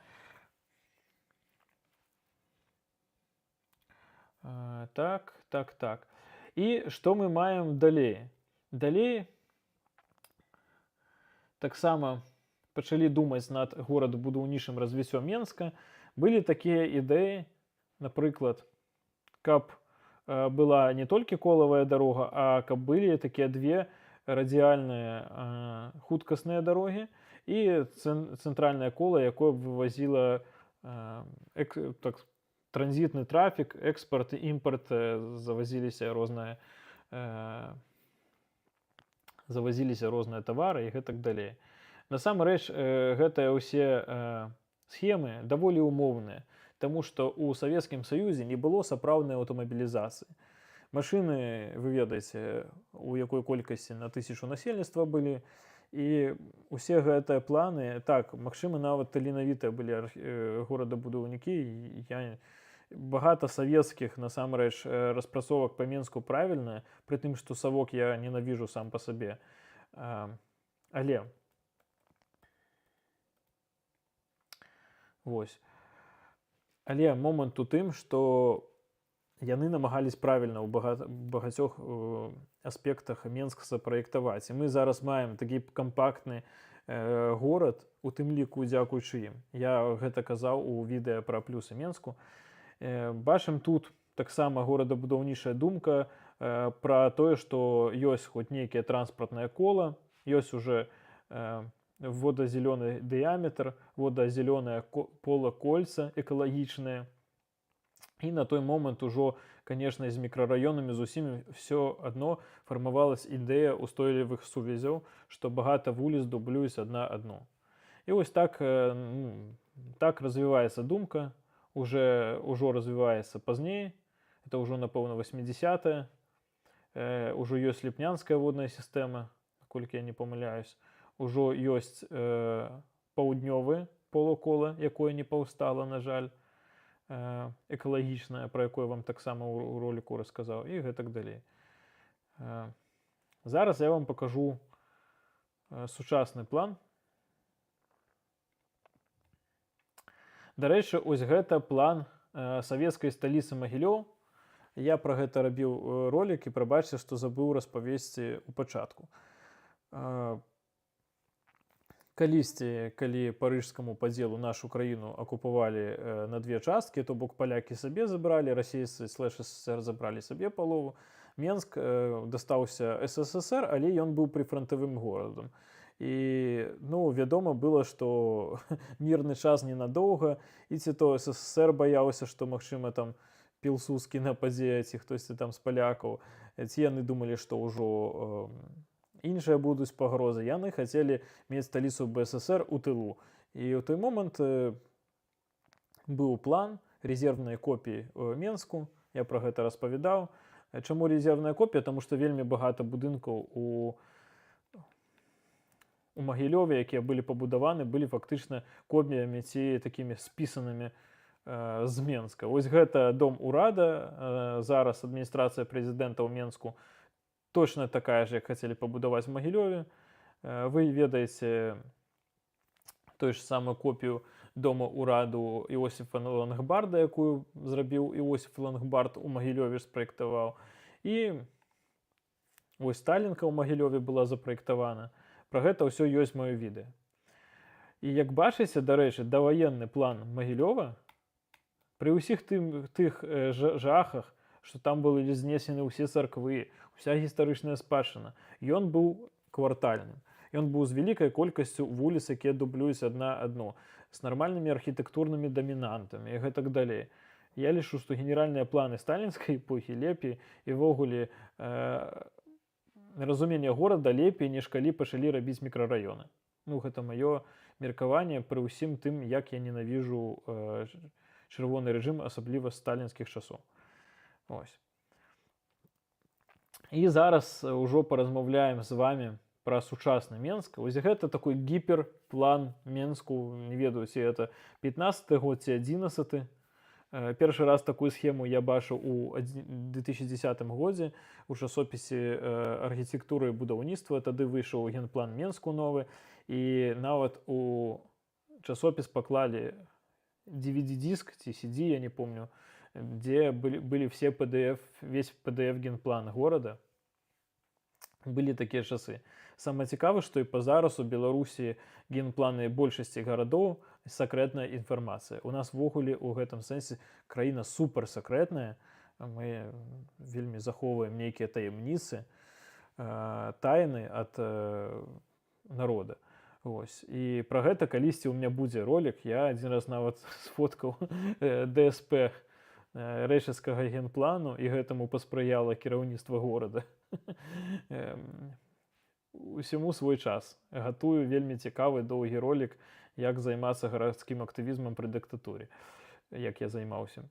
[SPEAKER 1] Так. І што мы маем далей? Далей таксама пачалі думаць над горадабудаўнічым развіццём Менска. Былі такія ідэі, напрыклад, каб была не толькі колавая дарога, а каб былі такія две радыяльныя хуткасныя дарогі і цэнтральнае кола, якое вывазіла транзітны трафік, экспарт і імпарт, завазіліся розныя тавары і гэтак далей. Насамрэч, гэтыя ўсе схемы даволі умоўныя, таму што ў Савецкім Саюзе не было сапраўднай аўтамабілізацыі. Машыны, вы ведаеце, у якой колькасці на 1000 насельніцтва былі, і ўсе гэтыя планы, так, магчыма, нават таленавітыя былі горадабудаўнікі, багата савецкіх, насамрэч, распрацовак па Менску правільная, пры тым, што Савок я ненавіжу сам па сабе. Але момант у тым, што яны намагались правільна ў багацьох аспектах Менск запраектаваць. І мы зараз маем такі кампактны горад, у тым ліку дзякуючы ім. Я гэта казаў у відэа пра плюсы Менску. Бачым тут таксама горадабудаўнічая думка пра тое, што ёсць хоць нейкае транспартнае кола, ёсць уже водазялёны дыяметр, водазялёнае полакольца экалагічнае. І на той момант ужо, конечно, з мікрараёнамі зусім все адно фармавалась ідэя устойлівых сувязяў, што багата вуліц дублююць адна адну. І вось так развіваецца думка, ужо развіваецца пазней, это ўжо, напэўна, 80-е, ужо ёсць ліпнянская водная сістэма, наколькі я не памыляюсь, ужо ёсць паўднёвы полукола, якое не паўстала, на жаль, экалагічная, пра якое вам таксама ў роліку расказаў, і гэтак далей. Зараз я вам пакажу сучасны план. Дарэчы, ось гэта план савецкай сталіцы Магілёў. Я пра гэта рабіў ролік і прабачце, што забыў распавесці ў пачатку. Калісьці, калі парыжскаму падзелу нашу краіну акупавалі на две часткі, то бок палякі сабе забралі, расейцы /СССР забралі сабе палову, Менск дастаўся СССР, але ён быў прыфрантавым горадам. І, вядома было, што мірны час ненадоўга, і ці то СССР баяўся, што, магчыма, там пілсудскі нападзе, ці хтосьці там з палякаў, ці яны думалі, што ўжо іншыя будуць пагрозы. Яны хацелі мець сталіцу БССР у тылу. І ў той момант быў план резервнай копіі ў Менску, я пра гэта распавядаў. Чаму резервная копія? Таму што вельмі багата будынкаў у Магілёве, якія былі пабудаваны, былі фактычна копіямі ці такімі спісанымі з Менска. Вось гэта дом урада, зараз адміністрацыя прэзідэнта ў Менску точна такая ж, як хацелі пабудаваць в Магілёве. Вы ведаеце той ж самую копію дома ўраду Іосіфа Лангбарда, якую зрабіў Іосіф Лангбард у Магілёве, спраектаваў. І вось Сталінка ў Магілёве была запраектавана. Пра гэта ўсё ёсць маё відэа. І як бачыце, дарэчы, даваенны план Магілёва, пры ўсіх тых жахах, што там былі знесены ўсе царквы, уся гістарычная спадчына, ён быў квартальным. Ён быў з вялікай колькасцю вуліц, якія дублююць адна адну, з нармальнымі архітэктурнымі дамінантамі і гэтак далей. Я лічу, што генеральныя планы сталінскай эпохі лепей і ввогуле разуменне горада лепей, ніж калі пачалі рабіць мікрараёны. Гэта маё меркаванне пры ўсім тым, як я ненавіжу чырвоны рэжым, асабліва з сталінскіх часоў. Ось. І зараз ўжо паразмаўляем з вамі пра сучасны Менск. Вось гэта такой гіперплан Менску, не ведаю, ці это 15-й год, ці 11-й. Першы раз такую схему я бачыў у 2010 годзе у часопісе архітэктуры і будаўніцтва. Тады выйшаў генплан Менску новы, і нават у часопіс паклалі DVD-диск ці CD, я не помню, дзе былі все PDF, весь PDF генплан горада. Былі такія часы. Самае цікавае, што і па зараз у Беларусі генпланы большасці гарадоў сакрэтная інфармацыя. У нас ввогуле ў гэтым сэнсе краіна суперсакрэтная. Мы вельмі захоўваем нейкія таямніцы, тайны ад народа. Ось. І пра гэта калісьці ў меня будзе ролик. Я адзін раз нават сфоткаў ДСП рэчыцкага генплану, і гэтаму паспрыяла кіраўніцтва горада. Усяму свой час. Гатую вельмі цікавы доўгі ролик, як займацца гарадскім актывізмам пры дыктатуры, як я займаўся.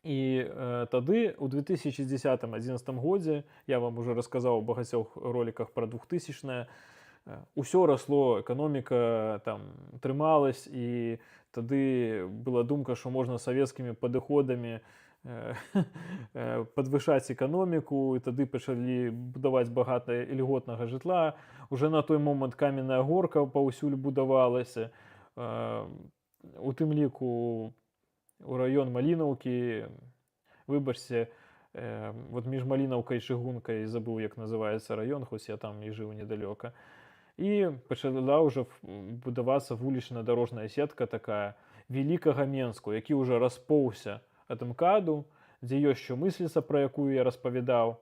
[SPEAKER 1] І тады, у 2010-2011 годзе, я вам уже расказаў у багацьох роликах пра 2000-е, усё расло, эканоміка там трымалась, і тады была думка, што можна савецкімі падыходамі падвышаць эканоміку, і тады пачалі будаваць багата ільготнага жытла. Уже на той момант каменная горка паўсюль будавалася. У тым ліку у раён Малінаўкі, выбачце, вот між Малінаўкай і Чыгункай, забыў, як называецца раён, хоць я там і жыў недалёка. І пачала ўжо будавацца вулічная дарожная сетка такая вялікага Менску, які ўжо распоўся ад МКАДу, дзе ёсць що мысліца, пра якую я распавядаў,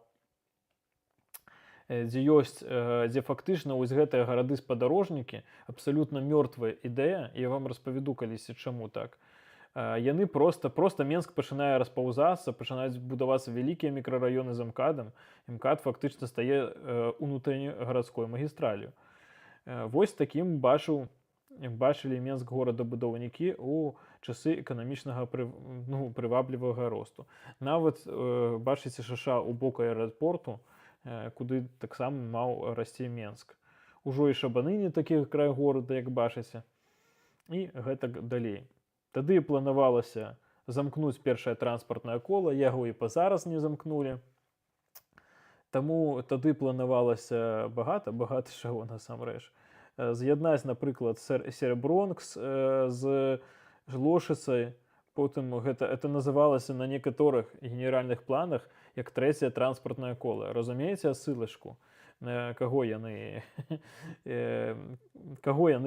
[SPEAKER 1] дзе фактычна вось гэтыя гарады-спадарожнікі, абсалютна мёртвая ідэя, і я вам распавяду калісьці, чаму так. Яны проста Менск пачынае распаўзацца, пачынаюць будавацца вялікія мікрараёны з МКАДам, і МКАД фактычна стае унутраннай гарадской магістраллю. Вось такім бачылі Менск горадабудаўнікі ў часы эканамічнага прываблівага росту. Нават бачыце шаша ў бок аэрапорту, куды таксама маў расці Менск. Ужо і шабаны не такі край горада, як бачыце, і гэтак далей. Тады планавалася замкнуць першае транспартнае кола, яго і па зараз не замкнулі. Таму тады планавалася багата чаго насамрэч. З'яднаць, напрыклад, Серебронкс з Лошыцай, потым гэта называлася на некаторых генеральных планах як трэцяе транспартнае кола. Разумееце асылачку, на каго яны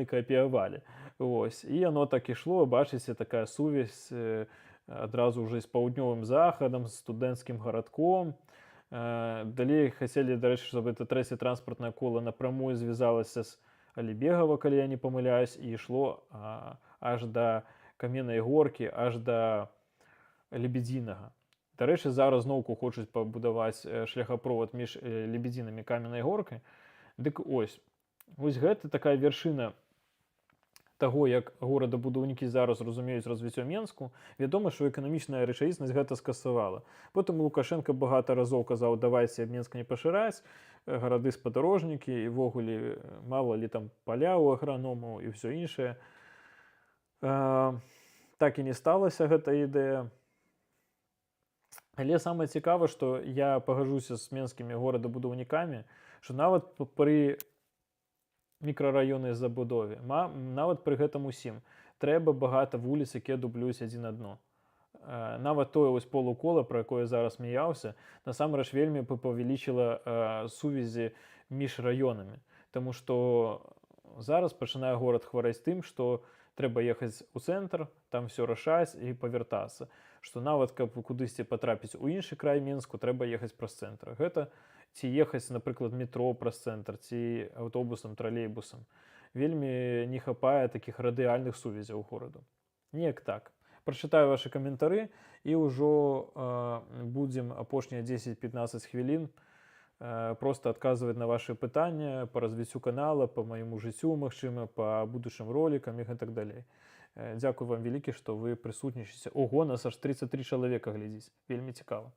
[SPEAKER 1] капіявалі. І яно так ішло, бачыце, такая сувязь адразу ўжо з паўднёвым захадам, з студэнцкім гарадком. Далей хацелі, дарэчы, чтобы это трэцяе транспартнае кола напрамую звязалася з Алібегава, калі я не памыляюсь, і ішло аж да Каменнай горкі, аж да Лебедзінага. Дарэчы, зараз зноўку хочуць пабудаваць шляхаправод між Лебедзінам і Каменнай Горкай. Дык вось гэта такая вяршына таго, як горадабудаўнікі зараз разумеюць развіццё Менску. Вядома, што эканамічная рэчаіснасць гэта скасавала. Потым Лукашенко багата разоў казаў, давайце Менск не пашыраць, гарады спадарожнікі, і ввогуле мала ли там паля ў аграномаў і ўсё іншае. Так і не сталася гэта ідэя. Але самае цікавае, што я пагаджуся з менскімі горадабудаўнікамі, што нават пры мікрараённай забудове, нават пры гэтым усім трэба багата вуліц, якія дублююць адзін адно. Нават тое вось полукола, пра якое зараз смяяўся, насамрэч вельмі павялічыла сувязі між раёнамі. Таму што зараз пачынае горад хварэць тым, што трэба ехаць у цэнтр, там все рашаць і павяртацца. Што нават каб кудысьці патрапіць у іншы край Менску, трэба ехаць праз цэнтр. Гэта ці ехаць, напрыклад, метро праз цэнтр, ці аўтобусам, тралейбусам. Вельмі не хапае такіх радыяльных сувязяў гораду. Неяк так. Прачытаю вашы каментары і ўжо будзем апошнія 10-15 хвілін проста адказваць на вашы пытанні па развіццю канала, па майму жыццю, магчыма, па будучым ролікам і гэтак далей. Дзякуй вам вялікі, што вы прысутнічаеце. Ого, нас аж 33 чалавека глядзіць. Вельмі цікава.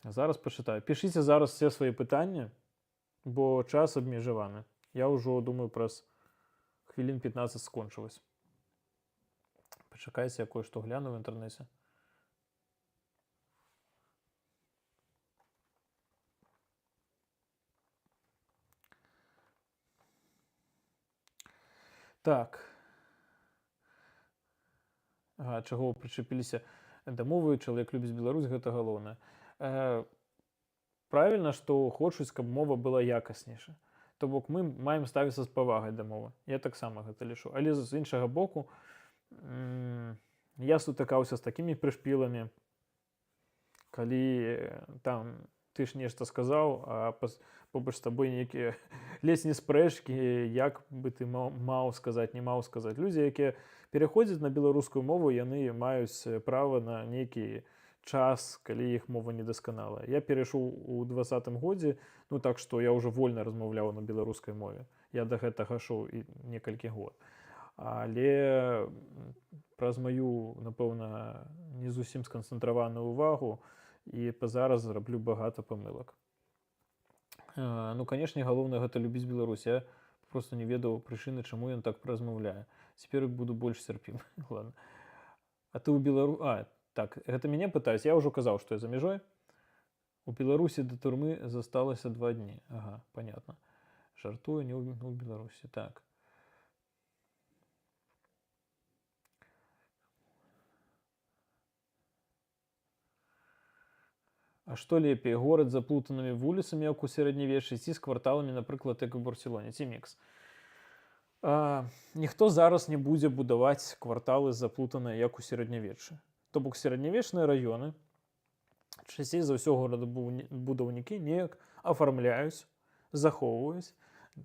[SPEAKER 1] Зараз пачытаю. Пішыце зараз все свае пытанні, бо час абмежаваны. Я ўжо, думаю, праз хвілін 15 скончылась. Пачакайце, я кое-што гляну в інтэрнэце. Так. Чаго вы прычапіліся да мовы, чалавек любіць Беларусь, гэта галоўнае. Правільна, што хочуць, каб мова была якаснейша. То бок мы маем ставіцца з павагай да мовы. Я таксама гэта лічу. Але з іншага боку, я сутыкаўся з такімі прышпіламі, калі там ты ж нешта сказаў, а побач з табой нейкія ледзь не спрэчкі, як бы ты маў сказаць, не маў сказаць. Людзі, якія пераходзяць на беларускую мову, яны маюць права на нейкі час, калі іх мова недасканалая. Я перайшоў у 20-м годзе, ну так што я ўжо вольна размаўляў на беларускай мове. Я да гэтага шоў і некалькі год. Але праз маю, напэўна, не зусім сканцэнтраваную ўвагу і зараз раблю багата памылак. Ну, канешне, галоўнае гэта любіць Беларусь. Я проста не ведаў прычыны, чаму ён так размаўляе. Цяпер буду больш цярпім. Ладно. А ты ў Беларусі... Так, гэта мяне пытаюць. Я ўжо казаў, што я за мяжой. У Беларусі да турмы засталася 2 дні. Ага, понятно. Жартую, не ў Беларусі. Так. А што лепей, горад з заплутанымі вуліцамі, як у сярэднявеччы, ці з кварталамі, напрыклад, як у Барселоне, ці мікс? Ніхто зараз не будзе будаваць кварталы заплутаныя, як у сярэднявеччы. То бок сярэднявечныя раёны, часцей за ўсё горадабудаўнікі неяк афармляюць, захоўваюць.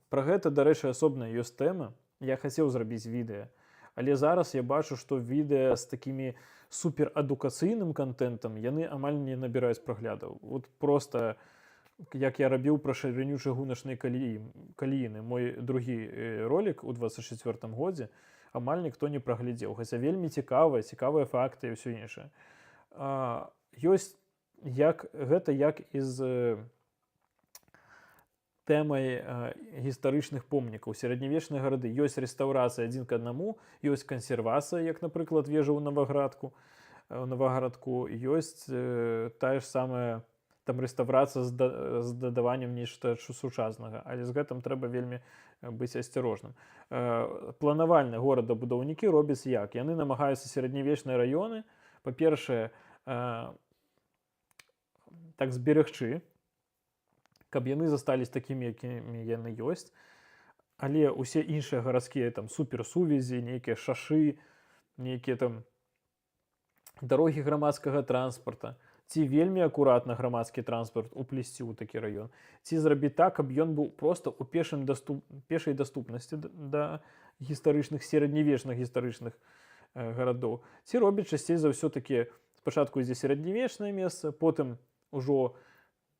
[SPEAKER 1] Пра гэта, дарэчы, асобна ёсць тэма. Я хацеў зрабіць відэа. Але зараз я бачу, што відэа з такімі суперадукацыйным контентам яны амаль не набіраюць праглядаў. Вот просто, як я рабіў пра шырыню чыгуначнай калііны, мой другі ролик у 24-м годзе, амаль ніхто не праглядзеў. Хаця вельмі цікавыя факты і ўсё іншае. Ёсць гэта як і з тэмай гістарычных помнікаў. Сярэднявечныя гарады. Ёсць рэстаўрацыя адзін к аднаму, ёсць кансервацыя, як, напрыклад, вежа ў Наваградку. Ёсць тая ж самая там рэстаўрацыя з дадаваннем нешта сучаснага. Але з гэтым трэба вельмі быць асцярожным. Планавальныя горадабудаўнікі робяць як? Яны намагаюцца сярэднявечныя раёны, па-першае, так зберагчы, каб яны застались такімі, якімі яны ёсць, але ўсе іншыя гарадскія там суперсувязі, нейкія шашы, нейкія там дарогі грамадскага транспарта, ці вельмі акуратна грамадскі транспарт уплесці ў такі раён, ці зрабіць так, каб ён быў проста ў пешай даступнасці да гістарычных, сярэднявечных гістарычных гарадоў. Ці робяць часцей за ўсё такі спачатку ідзе сярэднявечнае месца, потым ужо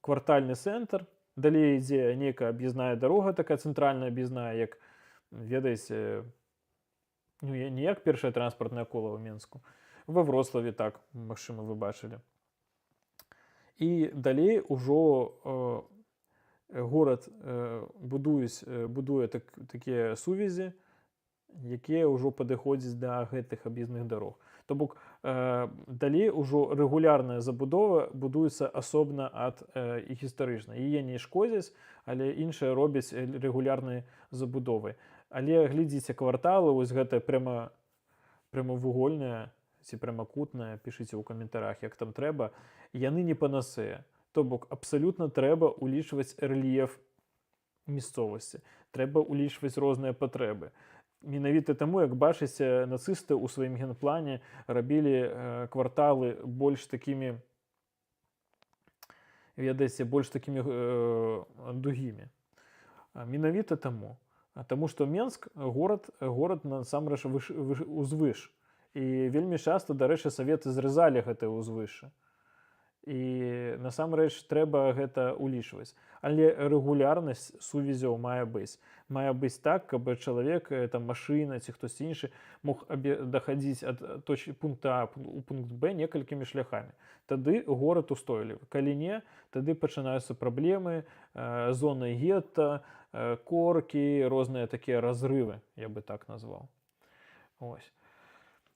[SPEAKER 1] квартальны цэнтр, далей ідзе нейкая аб'язная дарога, такая цэнтральная аб'язная, як, ведаеце, ну, не як першае транспартнае кола ў Менску, ва Вроцлаве так, магчыма, вы бачылі. І далей ужо горад будуе такія сувязі, якія ўжо падыходзяць да гэтых аб'язных дарог. То бок далей ужо рэгулярная забудова будуецца асобна ад гістарычнай. Яе не шкодзяць, але іншыя робяць рэгулярнай забудовай. Але глядзіце, кварталы, вось гэтая прамавугольная ці прамакутная, пішыце ў каментарах, як там трэба, яны не панацэя. То бок абсалютна трэба ўлічваць рэльеф мясцовасці, трэба ўлічваць розныя патрэбы. Менавіта таму, як бачыце, нацысты ў сваім генплане рабілі кварталы больш такімі, ведаеце, больш такімі дугімі. Менавіта таму. Таму што Менск горад насамрэч узвыш. І вельмі часта, дарэчы, саветы зрэзалі гэтае ўзвышша. І насамрэч трэба гэта ўлічваць. Але рэгулярнасць сувязяў мае быць. Мае быць так, каб чалавек, там, машына ці хтосьці іншы мог дахадзіць ад точкі пункта А у пункт Б некалькімі шляхамі. Тады горад устойлівы. Калі не, тады пачынаюцца праблемы, зоны гетта, коркі, розныя такія разрывы, я бы так назваў. Ось.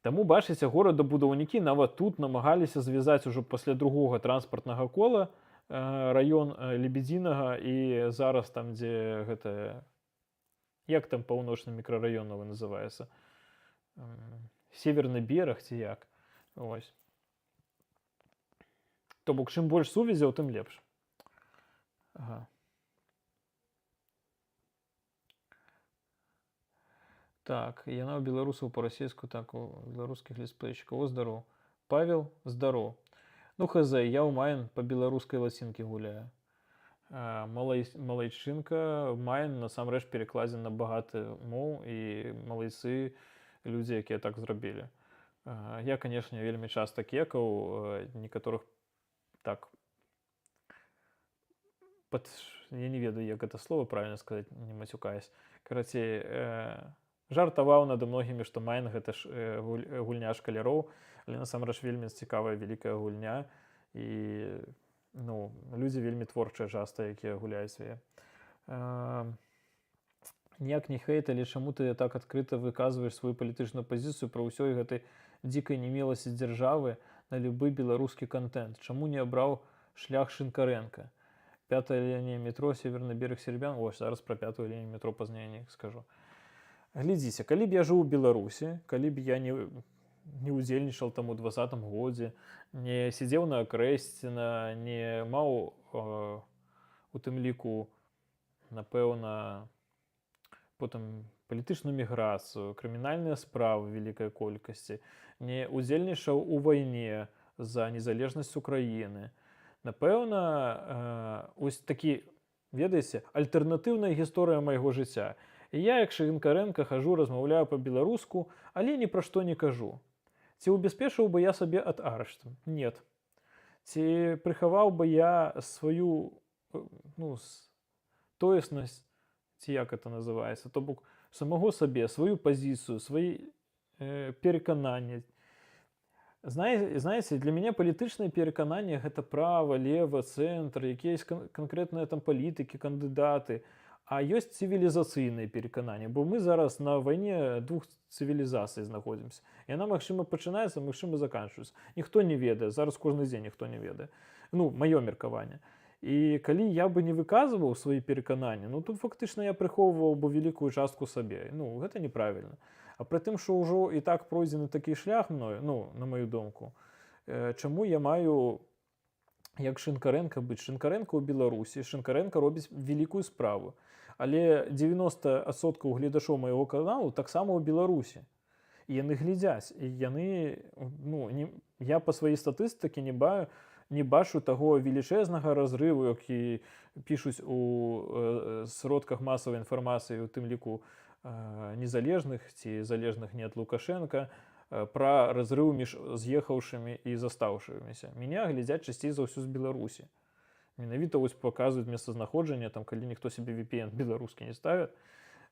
[SPEAKER 1] Таму, бачыце, горадабудаўнікі нават тут намагаліся звязаць ужо пасля другога транспартнага кола раён Лебедзінага і зараз там, дзе гэта, як там паўночны мікрараён новы называецца? Северны бераг ці як? Ось. То бок, чым больш сувязяў, тым лепш. Ага. Так, яна ў беларусаў па-расейску, так, у беларускіх летсплейшчыкаў. О, здароў. Павел, здароў. Ну, хз, я ў Майн па беларускай лацінкі гуляю. Малайчынка, Майн насамрэч перакладзен на багаты моў, і малайцы людзі, якія так зрабілі. Я, канешне, вельмі часта кекаў, некаторых так, я не ведаю, як гэта слова правільна сказаць, не мацюкаюсь. Карацей, жартаваў над многімі, што Майн гэта ж гульня шкаляроў, але насамрэч вельмі цікавая вялікая гульня, і ну, людзі вельмі творчыя часта, якія гуляюць яе. Ніяк не хейт, але чаму ты так адкрыта выказваеш сваю палітычную пазіцыю пра ўсёй гэтай дзікай неміласці дзяржавы на любы беларускі кантэнт? Чаму не абраў шлях Шинкаренка? 5-я лінія метро, Северны берег, Серебрян. Ось, зараз пра 5-ю лінію метро пазней не скажу. Глядзіце, калі б я жыў у Беларусі, калі б я не ўдзельнічаў там у 20-м годзе, не сидзеў на Акрэсціна, не маў у тым ліку, напэўна, потым палітычную міграцыю, крымінальныя справы вялікай колькасці, не ўдзельнічаў у вайне за незалежнасць Украіны, напэўна, ось такі, ведаеце, альтэрнатыўная гісторыя майго жыцця. І я, як Шинкаренка, хожу, размаўляю па-беларуску, але ні пра што не кажу. Ці убяспечыў бы я сабе ад арышту? Нет. Ці прыхаваў бы я сваю, ну, тоеснасць, ці як это называецца, то бок самого сабе, сваю пазіцыю, свае перакананні. Знаеце, для мяне палітычнае перакананне гэта права, лева, цэнтр, якія ёсць канкрэтныя там палітыкі, кандыдаты. А ёсць цывілізацыйныя перакананні, бо мы зараз на вайне двух цывілізацый знаходзімся. Яна, магчыма, пачынаецца, магчыма, заканчваецца. Ніхто не ведае, зараз кожны дзень ніхто не ведае. Ну, маё меркаванне. І калі я бы не выказваў свае перакананні, ну, тут фактычна я прыхоўваў бы вялікую частку сабе. Ну, гэта неправільна. А пры тым, што ўжо і так пройдзены такі шлях мною, ну, на маю думку, чаму я маю як Шинкаренка быць? Шинкаренка ў Беларусі, Шинкаренка робіць вялікую справу. Але 90% гледачоў майго каналу таксама ў Беларусі. І яны глядзяць. І яны, ну, я па сваёй статыстыкі не бачу таго велічэзнага разрыву, які пішуць у сродках масавай інфармацыі, у тым ліку незалежных ці залежных не ад Лукашенка, пра разрыў між з'ехаўшымі і застаўшымися. Мяне глядзяць часцей за ўсё з Беларусі. Менавіта вось паказваюць месцазнаходжанне, там калі ніхто сабе VPN беларускі не ставіць,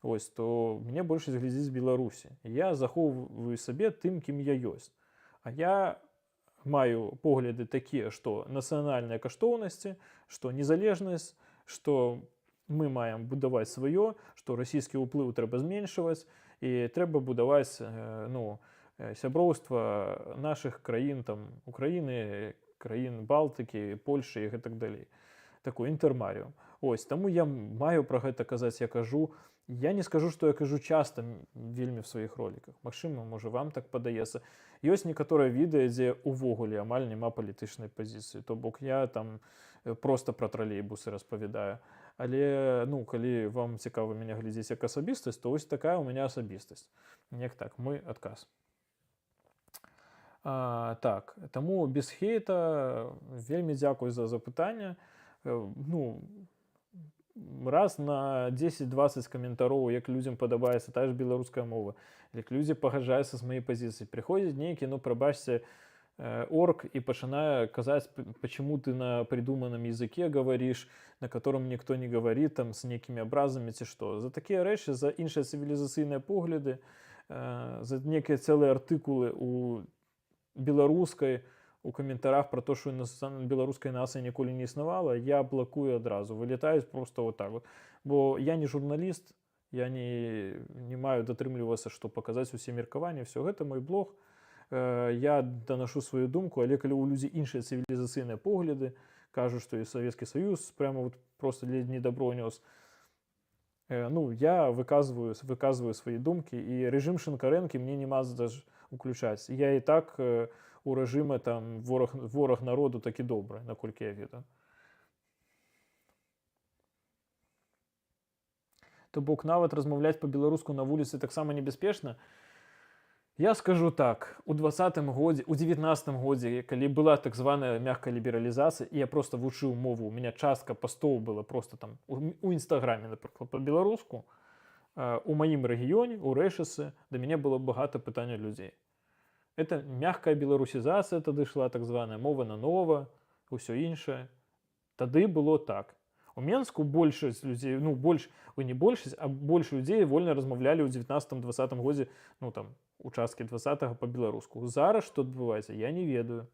[SPEAKER 1] ось, то мне большасць глядзіць з Беларусі. Я захоўваю сабе тым, кім я ёсць. А я маю погляды такія, што нацыянальныя каштоўнасці, што незалежнасць, што мы маем будаваць сваё, што расійскі ўплыў трэба зменшваць, і трэба будаваць сяброўства нашых краін, там, Украіны, краін Балтыкі, Польшы і гэтак далей. Такой інтэрмарыум. Ось, таму я маю пра гэта казаць, я кажу. Я не скажу, што я кажу часта вельмі в сваіх роліках. Магчыма, можа, вам так падаецца. Ёсць некаторыя відэа, дзе ўвогуле амаль няма палітычнай пазіцыі. То бок я там проста пра тралейбусы распавядаю. Але, калі вам цікава мяне глядзець як асабістасць, то ось такая ў мяне асабістасць. Як так, мой адказ. Так, таму без хейта вельмі дзякую за запытанне. Раз на 10-20 каментароў, як людзям падабаецца тая ж беларуская мова, як людзі пагаджаюцца з маёй пазіцыі. Прыходзіць нейкі, прабачце, орк і пачынае казаць, почему ты на придуманом языке говоришь, на котором никто не говорит, там, с некімі абразамі ці што. За такія рэчы, за іншыя цывілізацыйныя погляды, за некія цэлыя артыкулы у беларускай, у каментарах про то, што беларускай нацыі ніколі не існавала, я блакую адразу, вылетаюць просто вот так вот. Бо я не журналіст, я не маю датрымлівацца, што паказаць усе меркаванні, все гэта мой блог. Я данашу сваю думку, але калі ў людзі іншыя цывілізацыйныя погляды, кажуць, што і Савецкі Саюз прямо вот просто ледзь не добро нёс, я выказваю свае думкі, і рэжым Шынкарэнкі мне няма даже уключаць. Я і так у рэжыме там вораг народу такі добры, наколькі я ведаю. То бок нават размаўляць па-беларуску на вуліцы таксама небяспечна. Я скажу так, у 19 годзе, калі была так званая мягкая лібералізацыя, і я просто вучыў мову, у меня частка пастоў была просто там у інстаграме, напрыклад, па-беларуску, у маім рэгіёне, у Рэшыцы, да мяне было багата пытанняў людзей. Это мягкая беларусізацыя тады шла, так званая мова на нова, усё іншае. Тады было так. У Менску большасць людзей, не большасць, а больш людзей вольна размаўлялі ў 19-20 годзе, участкі 20-го па-беларуску. Зараз што адбываецца, я не ведаю.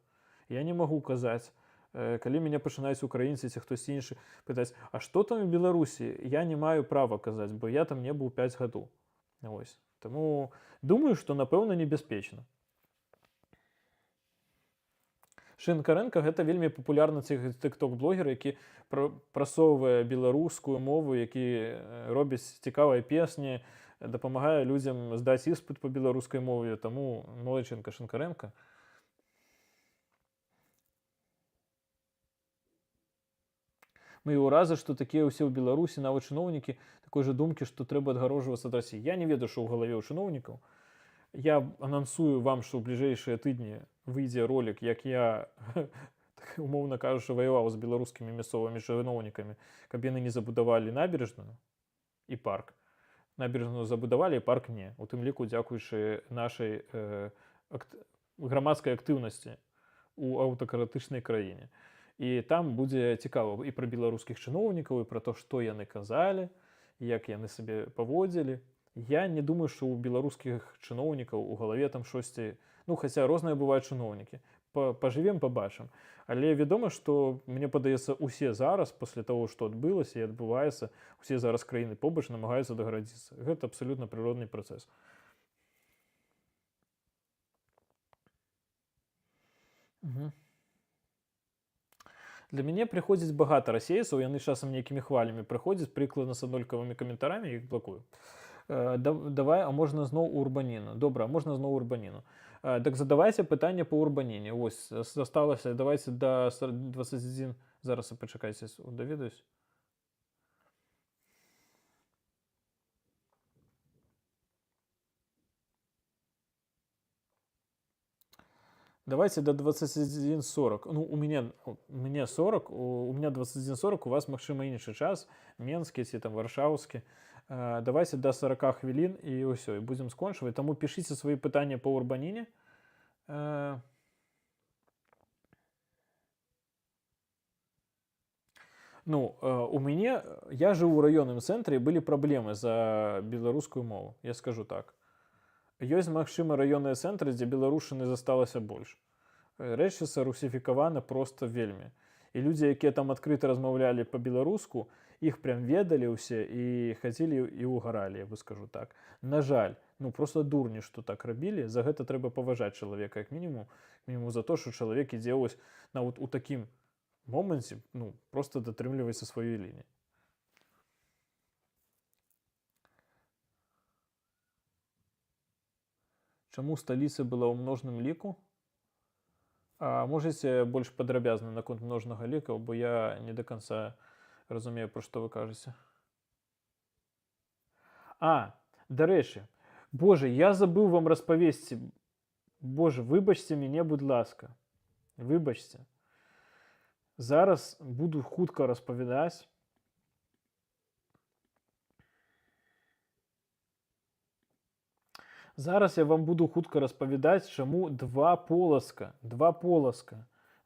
[SPEAKER 1] Я не магу казаць. Калі мяне пачынаюць украінцы ці хтосьці іншы пытаць, а што там у Беларусі, я не маю права казаць, бо я там не быў 5 гадоў. Ось. Таму думаю, што, напэўна, небяспечна. Шынкарэнка гэта вельмі папулярны тык-ток-блогер, які прасоўвае беларускую мову, які робіць цікавыя песні, дапамагае людзям здаць іспыт па беларускай мове, таму молодчынка Шынкарэнка. Мае ўразы, што такія ўсе ў Беларусі, нават чыноўнікі, такой жа думкі, што трэба адгароджвацца ад Расіі. Я не ведаю, што ў галаве ў чыноўнікаў. Я анансую вам, што ў бліжэйшыя тыдні выйдзе ролик, як я, умоўна кажучы, ваяваў з беларускімі мясцовымі чыноўнікамі, каб яны не забудавалі набережную і парк. Набережную забудавалі, і парк не. У тым ліку, дзякуючы нашай грамадскай актыўнасці у аўтакратычнай краіне. І там будзе цікава і пра беларускіх чыноўнікаў, і пра то, што яны казалі, як яны сабе паводзілі. Я не думаю, што ў беларускіх чыноўнікаў у галаве там шосьці, хаця розныя бываюць чыноўнікі. Пажывем, пабачым. Але вядома, што, мне падаецца, усе зараз, пасля таго, што адбылася і адбываецца, усе зараз краіны побач намагаюцца даградзіцца. Гэта абсалютна прыродны працэс. Для мяне прыходзіць багата расейцаў, яны часам нейкімі хвалямі прыходзяць, прыкладна з аднолькавымі каментарамі, іх блакую. Давай, а можна зноў урбаніну. Добра, а можна зноў урбаніну. Так задавайце пытанне па урбаніне. Вось, засталася, давайце да 21... Зараз, пачакайце, даведаюсь. Давайте до 21:40. У меня 40, у меня 21:40, у вас, магчыма, іншы час, менскі ці там варшаўскі. Давайте до 40 хвілін і ўсё, і будзем скончваць. Таму пішыце свае пытанні па ўрбаніне. Ну, у мяне, я жыў у раённым цэнтры, былі праблемы за беларускую мову, я скажу так. Ёсць, магчыма, раённыя цэнтры, дзе беларушчыны засталася больш. Рэчыца русіфікавана проста вельмі. І людзі, якія там адкрыта размаўлялі па-беларуску, іх прям ведалі ўсе і хадзілі і ўгаралі, я бы скажу так. На жаль, ну проста дурні, што так рабілі, за гэта трэба паважаць чалавека, як мінімум, за то, што чалавек ідзе ось нават у такім моманце, ну, просто датрымліваецца сваёй лініі. Чаму сталіца была ў множным ліку? Можаце больш падрабязна наконт множнага ліка, бо я не до конца разумею, пра што вы кажаце. Дарэчы, Боже, я забыў вам распавесці. Боже, выбачце мяне, будь ласка. Выбачце. Зараз буду хутка распавядаць. Зараз я вам буду хутка распавядаць, чаму два поласка.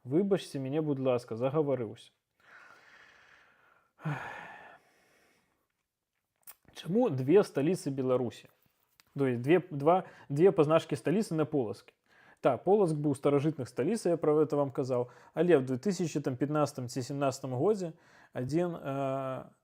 [SPEAKER 1] Выбачце мяне, будь ласка, загаварыўся. Чаму две сталіцы Беларусі? То есть две пазначкі сталіцы на поласкі. Так, Полацк быў старажытных сталіцай, я пра гэта вам казаў, але ў 2015 ці 2017 годзе адзін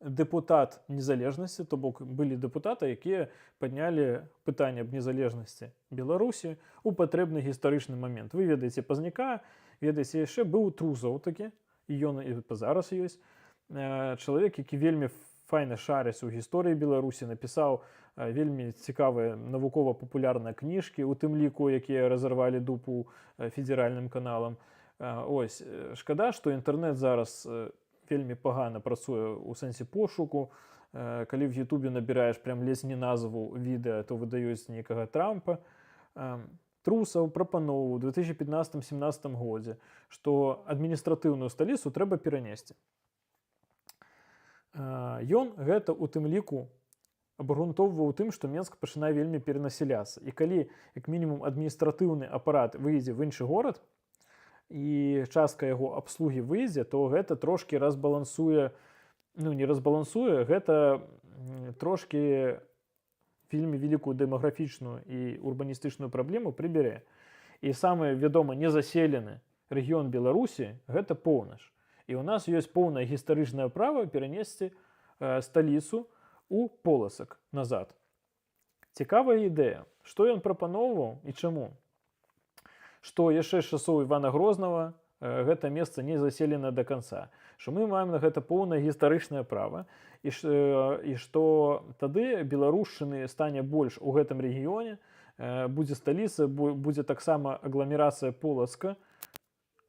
[SPEAKER 1] дэпутат незалежнасці, то бок былі дэпутаты, якія паднялі пытанне аб незалежнасці Беларусі ў патрэбны гістарычны момент. Вы ведаеце Пазняка, ведаеце яшчэ быў Трусаў такі, і ён і зараз ёсць. Чалавек, які вельмі файна шарыць у гісторыі Беларусі, напісаў вельмі цікавыя навукова-папулярныя кніжкі, у тым ліку, якія разарвалі дупу федэральным каналам. Ось, шкада, што інтэрнэт зараз вельмі пагана працуе ў сэнсе пошуку. Калі в Ютубе набіраеш прям ледзь не назву відэа, то выдаюць некага Трампа. Трусаў прапаноўваў у 2015-2017 годзе, што адміністратыўную сталіцу трэба перанесці. Ён гэта у тым ліку абгрунтоўваў тым, што Менск пачынае вельмі перанасяляцца. І калі, як мінімум, адміністратыўны апарат выйдзе в іншы горад, і частка яго абслугі выйдзе, то гэта трошкі разбалансуе, ну не разбалансуе, гэта трошкі вельмі вялікую дэмаграфічную і урбаністычную праблему прыбярэ. І самы вядомы незаселены рэгіён Беларусі гэта поўнач. І ў нас ёсць поўнае гістарычнае права перанесці сталіцу у Полацк назад. Цікавая ідэя. Што ён прапаноўваў і чаму? Што яшчэ з часоў Івана Грознага гэта месца не заселена до конца. Што мы маем на гэта поўнае гістарычнае права і што тады беларушчыны стане больш у гэтым рэгіёне, будзе сталіца, будзе таксама агламерацыя Полацка.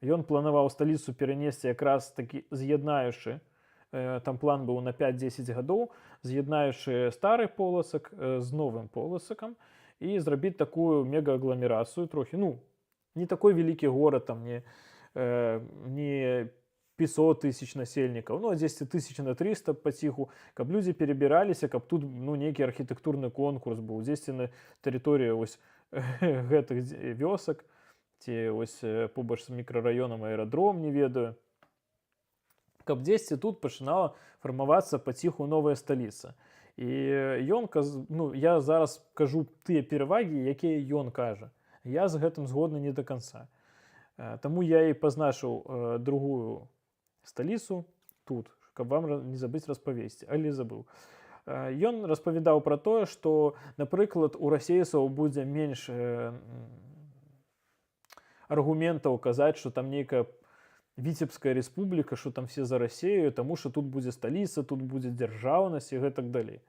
[SPEAKER 1] Ён планаваў сталіцу перанесці якраз такі з'яднаючы, там план быў на 5-10 гадоў, з'яднаючы стары Полацк з новым Полацкам і зрабіць такую мегаагламерацыю трохі, ну, не такой вялікі горад, там не 500 тысяч насельнікаў, ну, а 10 тысяч на 300 паціху, каб людзі перабіраліся, каб тут, ну, нейкі архітэктурны конкурс быў, дзесьці на тэрыторыі ось гэтых вёсак, ці ось побач з мікрараёнам аэрадром, не ведаю, каб дзесьці тут пачынала фармавацца паціху новая сталіца. І ён, ну, я зараз кажу тыя перавагі, якія ён кажа. Я з гэтым згодны не до конца. Таму я і пазначыў другую сталіцу тут, каб вам не забыць распавесці, але забыў. Ён распавядаў пра тое, што, напрыклад, у расейцаў будзе менш аргументаў казаць, што там нейкая Віцебская рэспубліка, што там все за Расею, таму што тут будзе сталіца, тут будзе дзяржаўнасць і гэтак далей.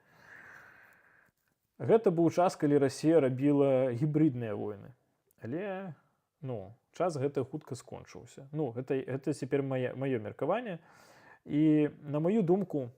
[SPEAKER 1] Гэта быў час, калі Расія рабіла гібридныя войны. Але, ну, час гэта хутка скончыўся. Ну, гэта цяпер маё меркаванне. І, на маю думку,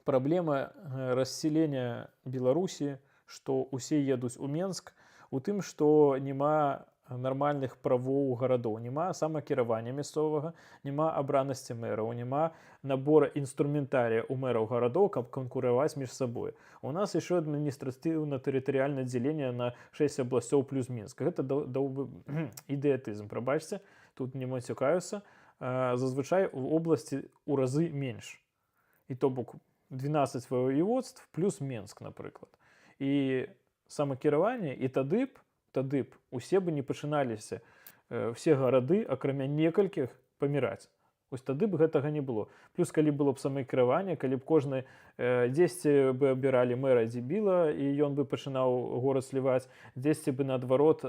[SPEAKER 1] праблема расселення Беларусі, што ўсе едуць у Менск, у тым, што няма нармальных правоў гарадоў, няма самакіравання мясцовага, няма абранасці мэраў, няма набора інструментарія ў мэраў гарадоў, каб канкураваць між сабой. У нас яшчэ адміністратыўна-тэрытарыяльнае дзяленне на 6 абласцёў плюс Мінск. Гэта ідыятызм, прабачце, тут не мацюкаюся. Зазвычай у обласці ў разы менш. І то бок 12 воеводств плюс Мінск, напрыклад. І самакіраванне, і тады б усе бы не пачыналіся все гарады, акрамя некалькіх, паміраць. Вось тады б гэтага не было. Плюс, калі было б самакіраванне, калі б кожны дзесьці бы абіралі мэра дзебіла, і ён бы пачынаў горад сліваць, дзесьці бы наадварот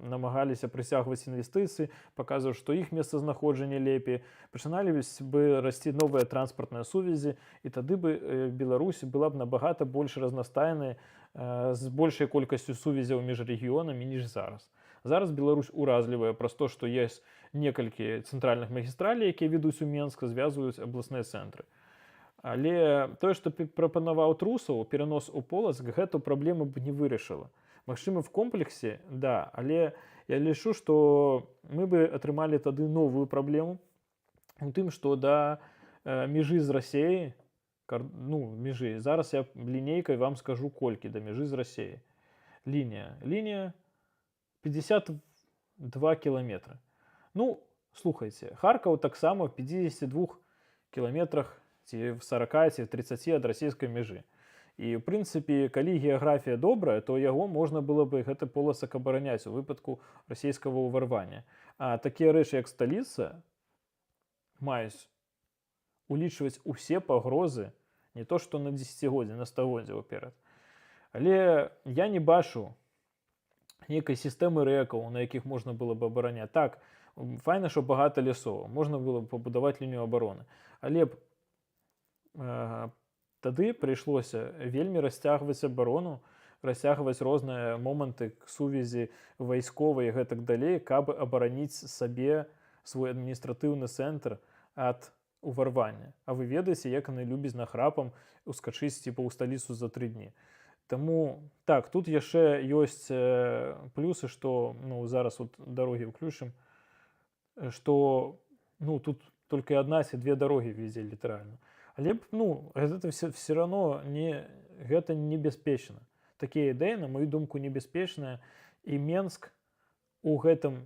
[SPEAKER 1] намагаліся прыцягваць інвестыцыі, паказваць, што іх месцазнаходжанне лепей, пачыналі бы расці новыя транспартныя сувязі, і тады бы Беларусь была б набагата больш разнастайнай, з большай колькасцю сувязяў між рэгіёнамі, ніж зараз. Зараз Беларусь уразлівая праз то, што ёсць некалькі цэнтральных магістралей, якія ведуць у Менск, звязваюць абласныя цэнтры. Але тое, што прапанаваў Трусаў, перанос у Полацк, гэту праблему б не вырашыла. Магчыма, в комплексе, да, але я лічу, што мы бы атрымалі тады новую праблему у тым, што да мяжы з Расіяй, мяжы, зараз я лінейкай вам скажу колькі да мяжы з Расіяй. Лінія 52 кіламетра. Слухайце, Харкаў таксама в 52 кіламетрах, ці в 40, ці в 30 ад расійскай мяжы. І, в прынцыпе, калі геаграфія добрая, то яго можна было бы гэты поласак абараняць у выпадку расійскага ўварвання. А такія рэчы, як сталіца, маюць улічваць усе пагрозы, не то што на дзесяцігоддзе, на стагоддзе ўперад. Але я не бачу нейкай сістэмы рэкаў, на якіх можна было б абараняць. Так, файна, што багата лясоў, можна было б пабудаваць лінію абароны. Але б тады прыйшлося вельмі расцягваць абарону, расцягваць розныя моманты сувязі вайсковай і гэтак далей, каб абараніць сабе свой адміністратыўны цэнтр ад уварвання. А вы ведаеце, як яны любяць нахрапам ускачыць ў сталіцу за 3 дні. Таму, так, тут яшчэ ёсць плюсы, што зараз дарогі ўключым, што тут толькі адна ці 2 дарогі везде літаральна. Але гэта все равно гэта небяспечна. Такія ідэі, на мою думку, небяспечныя, і Менск у гэтым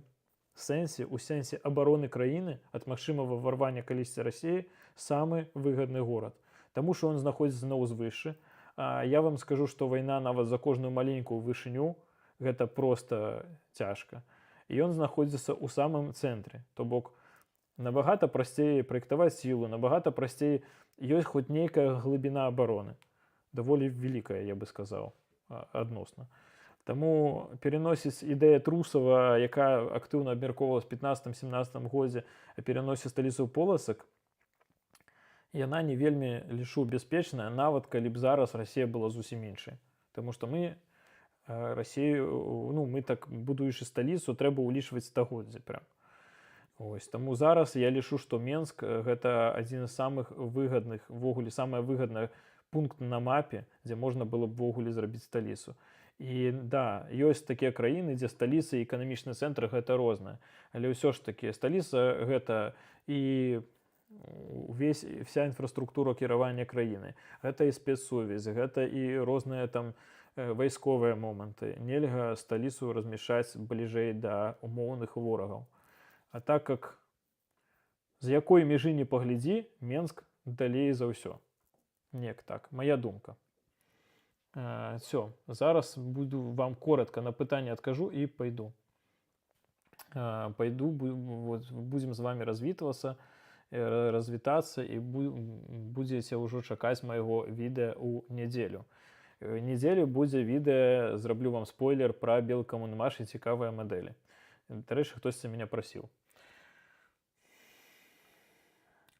[SPEAKER 1] сэнсе, у сэнсе абароны краіны ад магчымага ўварвання калісьці Расіі, самы выгадны горад. Таму што ён знаходзіцца на ўзвышшы. Я вам скажу, што вайна нават за кожную маленькую вышыню, гэта проста цяжка. І ён знаходзіцца ў самым цэнтры. То бок, набагата прасцей праектаваць сілу, набагата прасцей ёсць хоць нейкая глыбіна абароны. Даволі вялікая, я бы сказаў, адносна. Таму переносіць ідэя Трусава, якая актыўна абмяркоўвалась в 15-17 годзе, пераносіць сталіцу ў Полацк, яна не вельмі, лічу, бяспечная, нават калі б зараз Расія была зусім іншай. Таму што мы Расію, мы так, будуючы сталіцу, трэба ўлічваць стагоддзі прям. Таму зараз я лічу, што Менск гэта адзін з самых выгадных, ввогуле, самая выгадная пункт на мапе, дзе можна было б ввогуле зрабіць сталіцу. І да, ёсць такія краіны, дзе сталіца і эканамічны цэнтр гэта рознае. Але ўсё ж такі сталіца гэта і вся інфраструктура кіравання краіны. Гэта і спецсувязь, гэта і розныя там вайсковыя моманты. Нельга сталіцу размяшчаць бліжэй да умоўных ворагаў. А так як з якой мяжы не паглядзі, Менск далей за ўсё. Неяк так, мая думка. Все, зараз буду вам коротко на пытанне адкажу і пайду. Будзем з вами развітацца і будзеце ўжо чакаць майго відэа ў нядзелю. Нядзелю будзе відэа, зраблю вам спойлер пра Белкамунмаш і цікавыя мадэлі. Дарэчы, хтосьці мяне прасіў.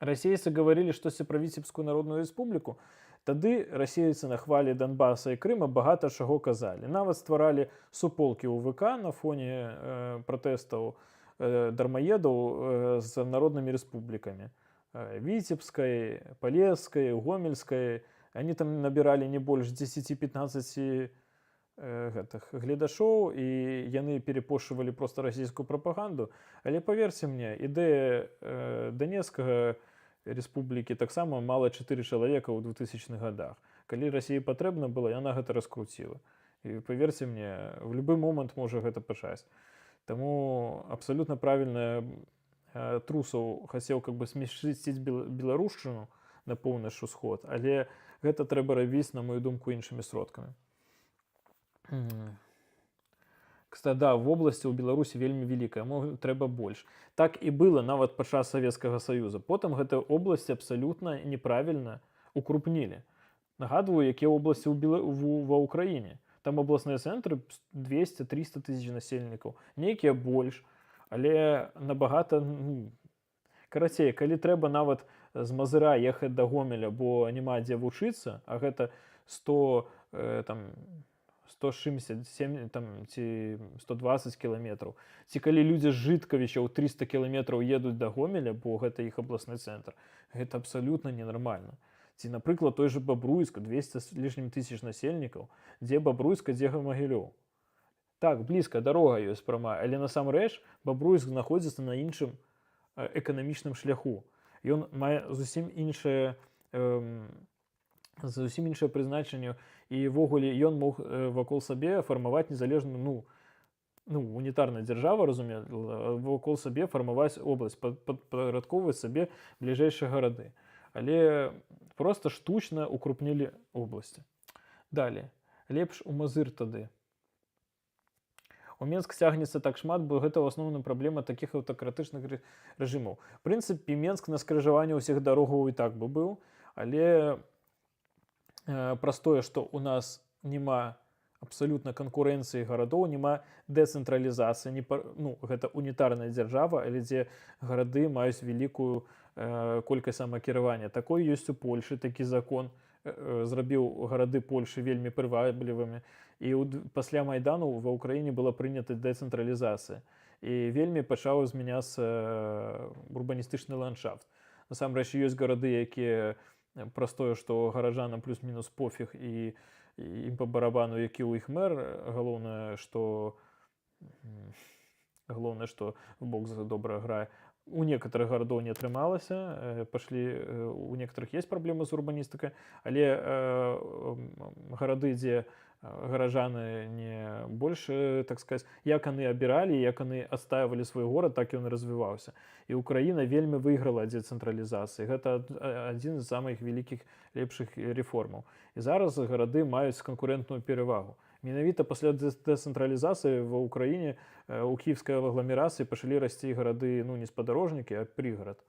[SPEAKER 1] Расейцы говорили штосьці пра Віцебскую народную рэспубліку. Тады расейцы на хвалі Донбаса і Крыма багата чаго казалі. Нават стваралі суполкі ў ВК на фоне пратэстаў дармаедаў з народнымі рэспублікамі. Віцебскай, Палескай, Гомельскай. Они там набіралі не больш 10-15 гэтых гледашоў, і яны перепошвалі проста расійскую прапаганду. Але паверце мне, ідэя Данецкага рэспублікі таксама мала 4 чалавека ў 2000-х годах. Калі Расіі патрэбна было, яна гэта раскруціла. І паверце мне, в любы момант можа гэта пачаць. Таму абсалютна правільна Трусаў хацеў как бы смяшыць беларушчыну на поўнач усход, але гэта трэба рабіць, на мою думку, іншымі сродкамі. Кстати, да, в обласці ў Беларусі вельмі вялікая, трэба больш. Так і было нават падчас Савецкага Саюза. Потым гэтыя обласці абсалютна неправільна укрупнілі. Нагадваю, якія обласці ва ўкраіне. Там обласныя цэнтры 200-300 тысяч насельнікаў, нейкія больш, але набагата, карацей, калі трэба нават з Мазыра ехаць да Гомеля, бо няма дзе вучыцца, а гэта 167 ці 120 кіламетраў. Ці калі людзі з Жыткавіча ў 300 кіламетраў едуць да Гомеля, бо гэта іх абласны цэнтр, гэта абсалютна ненармальна. Ці, напрыклад, той же Бабруйск, 200 з лішнім тысяч насельнікаў, дзе Бабруйск, дзе Магілёў. Так, блізка, дарога ёсць прамая, але насамрэч Бабруйск знаходзіцца на іншым эканамічным шляху. Ён мае зусім іншае прызначанне, і ўвогуле ён мог вакол сабе фармаваць незалежную, унітарная дзяржава, разумела, вакол сабе фармаваць область, падпарадкоўваць сабе бліжэйшыя гарады. Але проста штучна укрупнілі обласці. Далей. Лепш у Мазыр тады. У Менск цягнецца так шмат, бо гэта ў асноўным праблема такіх аўтакратычных рэжымаў. В прынцыпе, Менск на скрыжаванні ўсіх дарогаў і так бы быў, але праз тое, што ў нас няма абсалютна канкурэнцыі гарадоў, няма дэцэнтралізацыі, гэта унітарная дзяржава, але дзе гарады маюць вялікую колькасць самакіравання. Такое ёсць у Польшы, такі закон зрабіў гарады Польшы вельмі прываблівымі. І пасля Майдану ва ўкраіне была прынята дэцэнтралізацыя. І вельмі пачаў змяняцца урбаністычны ландшафт. Насамрэч, ёсць гарады, якія праз тое, што гараджанам плюс-мінус пофіг і ім па барабану, які ў іх мэр, галоўнае, што в бокс добра грае. У некаторых гарадоў не атрымалася, у некаторых есть праблемы з урбаністыкай, але гарады, дзе гараджаны не больш, так сказаць, як яны абіралі, як яны адстаивалі свой горад, так ён развіваўся. І Украіна вельмі выйграла дэцэнтралізацыі. Гэта адзін з самых вялікіх лепшых рэформаў. І зараз гарады маюць канкурэнтную перавагу. Менавіта пасля дэцэнтралізацыі ва ўкраіне у кіевскай агламерацыі пачалі расці гарады не спадарожнікі, а прыгарад.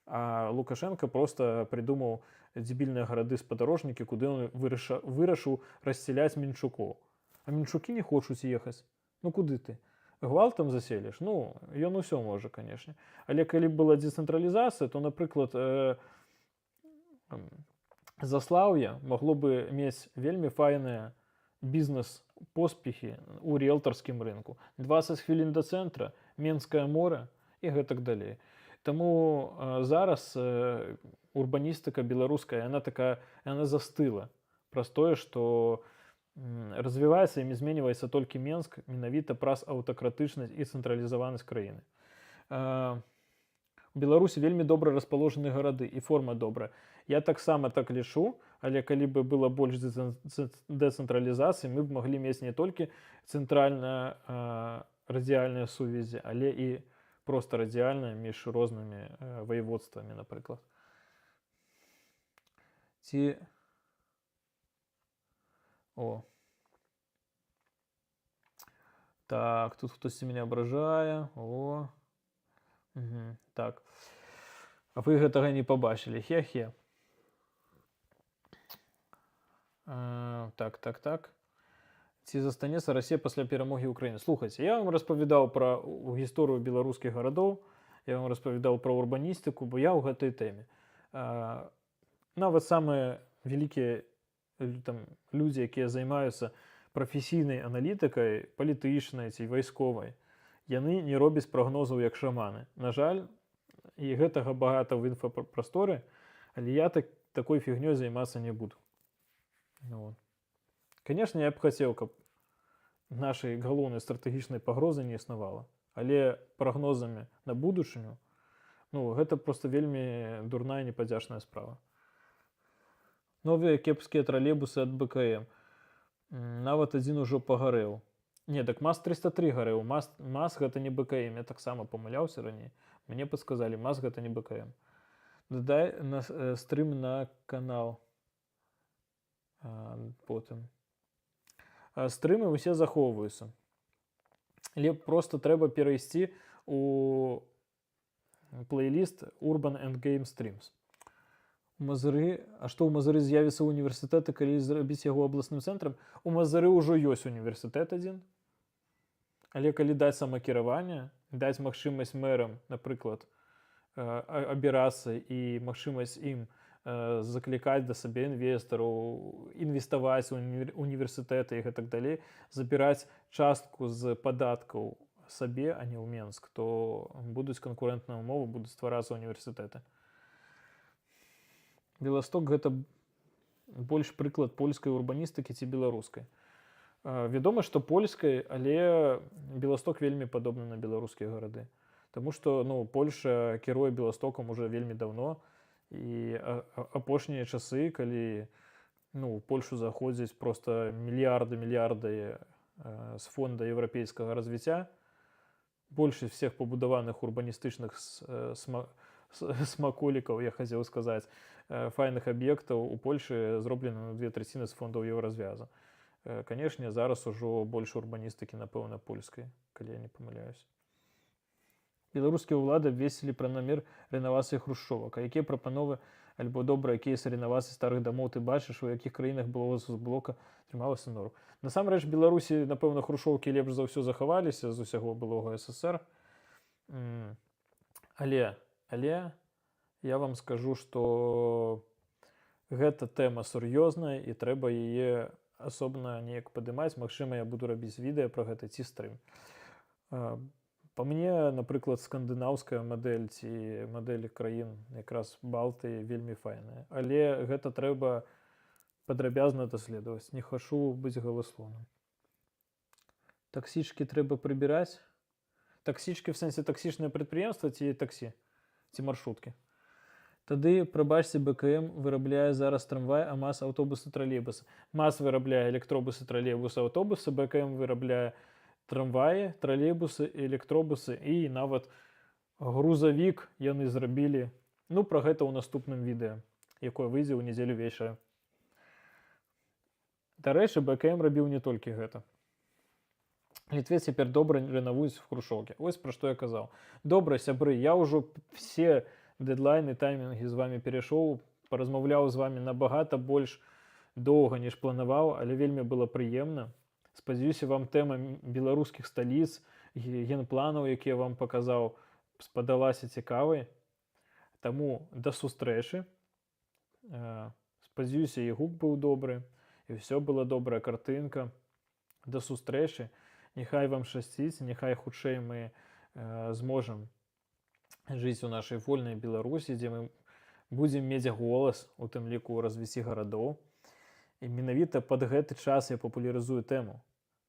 [SPEAKER 1] А Лукашенко проста придумаў дзебільныя гарады спадарожнікі, куды ён вырашыў рассяляць менчукоў. А менчукі не хочуць ехаць. Куды ты? Гвалтам заселіш? Ён усё можа, канешне. Але калі была дэцэнтралізацыя, то, напрыклад, Заслаўе магло бы мець вельмі файныя бізнес-поспехі ў рыэлтарскім рынку. 20 хвілін да цэнтра, Менскае море і гэтак далей. Таму зараз урбаністыка беларуская, яна застыла. Праз тое, што развіваецца і зменьваецца толькі Менск менавіта праз аўтакратычнасць і цэнтралізаванасць краіны. У Беларусі вельмі добра распаложаны гарады і форма добрая. Я таксама так лічу, але калі бы было больш дэцэнтралізацыі, мы б маглі мець не толькі цэнтральна-радыяльныя сувязі, але і проста радыяльныя між рознымі ваеводствамі, напрыклад. Так, тут хтосьці мяне абражае. Так. А вы гэтага не пабачылі. Хе-хе. Так. Ці застанецца Расія пасля перамогі ўкраіны? Слухайце, я вам распавядаў пра гісторыю беларускіх гарадоў, я вам распавядаў пра урбаністыку, бо я ў гэтай тэме. Нават самыя вялікія людзі, якія займаюцца прафесійнай аналітыкай, палітычнай ці вайсковай, яны не робяць прагнозаў як шаманы. На жаль, і гэтага багата ў інфапрасторы, але я такой фігнёй займацца не буду. Конечно, я б хацеў, каб нашай галоўнай стратэгічнай пагрозы не існавала. Але прагнозамі на будучыню, ну, гэта проста вельмі дурная непадзячная справа. Новыя кепскія тралейбусы ад БКМ. Нават адзін ужо пагарэў. Не, так МАЗ-303 гарэў. МАЗ гэта не БКМ. Я таксама памыляўся раней. Мне падсказалі, МАЗ гэта не БКМ. Дадай стрым на канал. Потым. Стрымы усе захоўваюцца. Але проста трэба перайсці у плейліст Urban and Game Streams. А што ў Мазыры з'явіцца універсітэт, калі зрабіць яго абласным цэнтрам? У Мазыры ўжо ёсць універсітэт адзін. Але калі даць самакіраванне, даць магчымасць мэрам, напрыклад, абірацца і магчымасць ім заклікаць да сабе інвестараў, інвеставаць у універсітэты і гэтак далей, забіраць частку з падаткаў сабе, а не ў Менск, то будуць канкурэнтныя ўмовы, будуць стварацца універсітэты. Беласток гэта больш прыклад польскай урбаністыкі ці беларускай. Вядома, што польскай, але Беласток вельмі падобны на беларускія гарады. Таму што Польша кіруе Беластокам уже вельмі даўно, і апошнія часы, калі у Польшу заходзяць проста мільярды з фонда еўрапейскага развіцця, большасць всех пабудаваных урбаністычных смаколікаў, я хацеў сказаць, файных аб'ектаў у Польшы зроблена на 2/3 з фондаў еўразвяза. Канешне, зараз ужо больш урбаністыкі, напэўна, польскай, калі я не памыляюсь. Беларускія ўлады абвесцілі пра намер рэновацыі хрушчовак. А якія прапановы альбо добрыя кейсы рэновацыі старых дамоў ты бачыш, у якіх краінах было з блока трымалася норм? Насамрэч, Беларусі, напэўна, хрушчоўкі лепш за ўсё захаваліся з усяго былога СССР. Але я вам скажу, што гэта тэма сур'ёзная і трэба яе асобна неяк падымаць. Магчыма, я буду рабіць відэа пра гэта ці стрым. Па мне, напрыклад, скандынаўская мадэль ці мадэлі краін якраз Балтыі вельмі файная. Але гэта трэба падрабязна даследаваць. Не хачу быць галаслоўным. Таксічкі трэба прыбіраць. Таксічкі в сэнсе таксічнае прадпрыемства ці таксі, ці маршруткі. Тады, прабачце, БКМ вырабляе зараз трамвай, а МАЗ аўтобусы, тралейбусы. МАЗ вырабляе электробусы, тралейбусы, аўтобусы, БКМ вырабляе трамваі, тралейбусы, электробусы і нават грузавік яны зрабілі. Пра гэта ў наступным відэа, якое выйдзе ў нядзелю вечара. Дарэчы, БКМ рабіў не толькі гэта. Літве цяпер добра рэновуюць хрушчоўкі. Вось пра што я казаў. Добра, сябры, я ўжо все дэдлайны, таймінгі з вами перайшоў, паразмаўляў з вами набагата больш доўга, ніж планаваў, але вельмі было прыемна. Спадзяюся, вам тэма беларускіх сталіц, генпланаў, якія вам паказаў, спадалася цікавай. Таму да сустрэчы. Спадзяюся, і гук быў добры, і ўсё была добрая картынка. Да сустрэчы. Няхай вам шчасціць, няхай хутчэй мы зможам жыць у нашай вольнай Беларусі, дзе мы будзем мець голас, у тым ліку ў развіцці гарадоў. І менавіта пад гэты час я папулярызую тэму.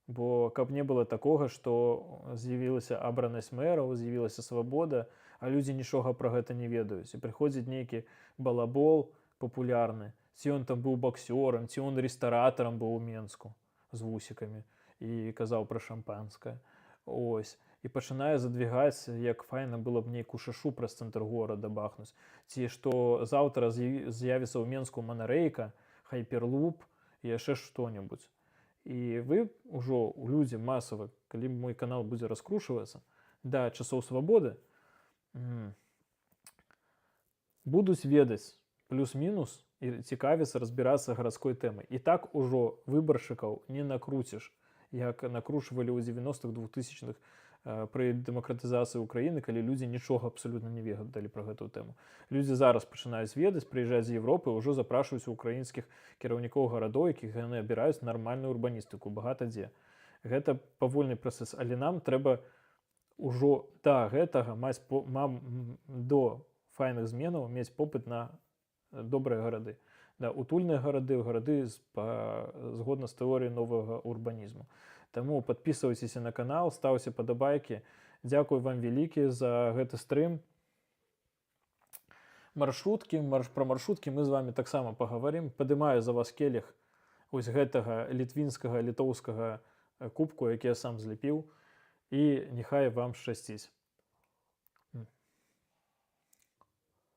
[SPEAKER 1] Бо каб не было такога, што з'явілася абранасць мэраў, з'явілася свабода, а людзі нічога пра гэта не ведаюць. І прыходзіць нейкі балабол папулярны, ці ён там быў баксёрам, ці ён рэстаратарам быў у Менску з вусікамі і казаў пра шампанскае. Ось. І пачынае задвігаць, як файна было б нейкую шашу праз цэнтр горада бахнуць. Ці што заўтра з'явіцца ў Менску манарэйка, хайперлуп і яшчэ што-небудзь. І вы ўжо, людзі масава, калі мой канал будзе раскручвацца, да часоў свабоды, будуць ведаць плюс-мінус і цікавіцца разбірацца гарадской тэмай. І так ужо выбаршчыкаў не накруціш, як накручвалі ў 90-х, 2000-х пры дэмакратызацыі ўкраіны, калі людзі нічога абсалютна не ведалі пра гэтую тэму. Людзі зараз пачынаюць ведаць, прыязджаць з Европы, ўжо запрашваюць украінскіх кіраўнікоў гарадоў, якіх яны абіраюць нармальную урбаністыку, багата дзе. Гэта павольны працэс, але нам трэба ўжо да гэтага до файных зменаў мець попыт на добрыя гарады. Да, утульныя гарады, гарады згодна з тэорыяй новага урбанізму. Таму подписывайтеся на канал, ставьте падабайкі. Дзякуй вам вялікі за гэты стрым. Пра маршруткі мы з вами таксама пагаварым. Падымаю за вас келіх вось гэтага літвінскага, літоўскага кубку, які я сам зляпіў. І няхай вам шчасціць.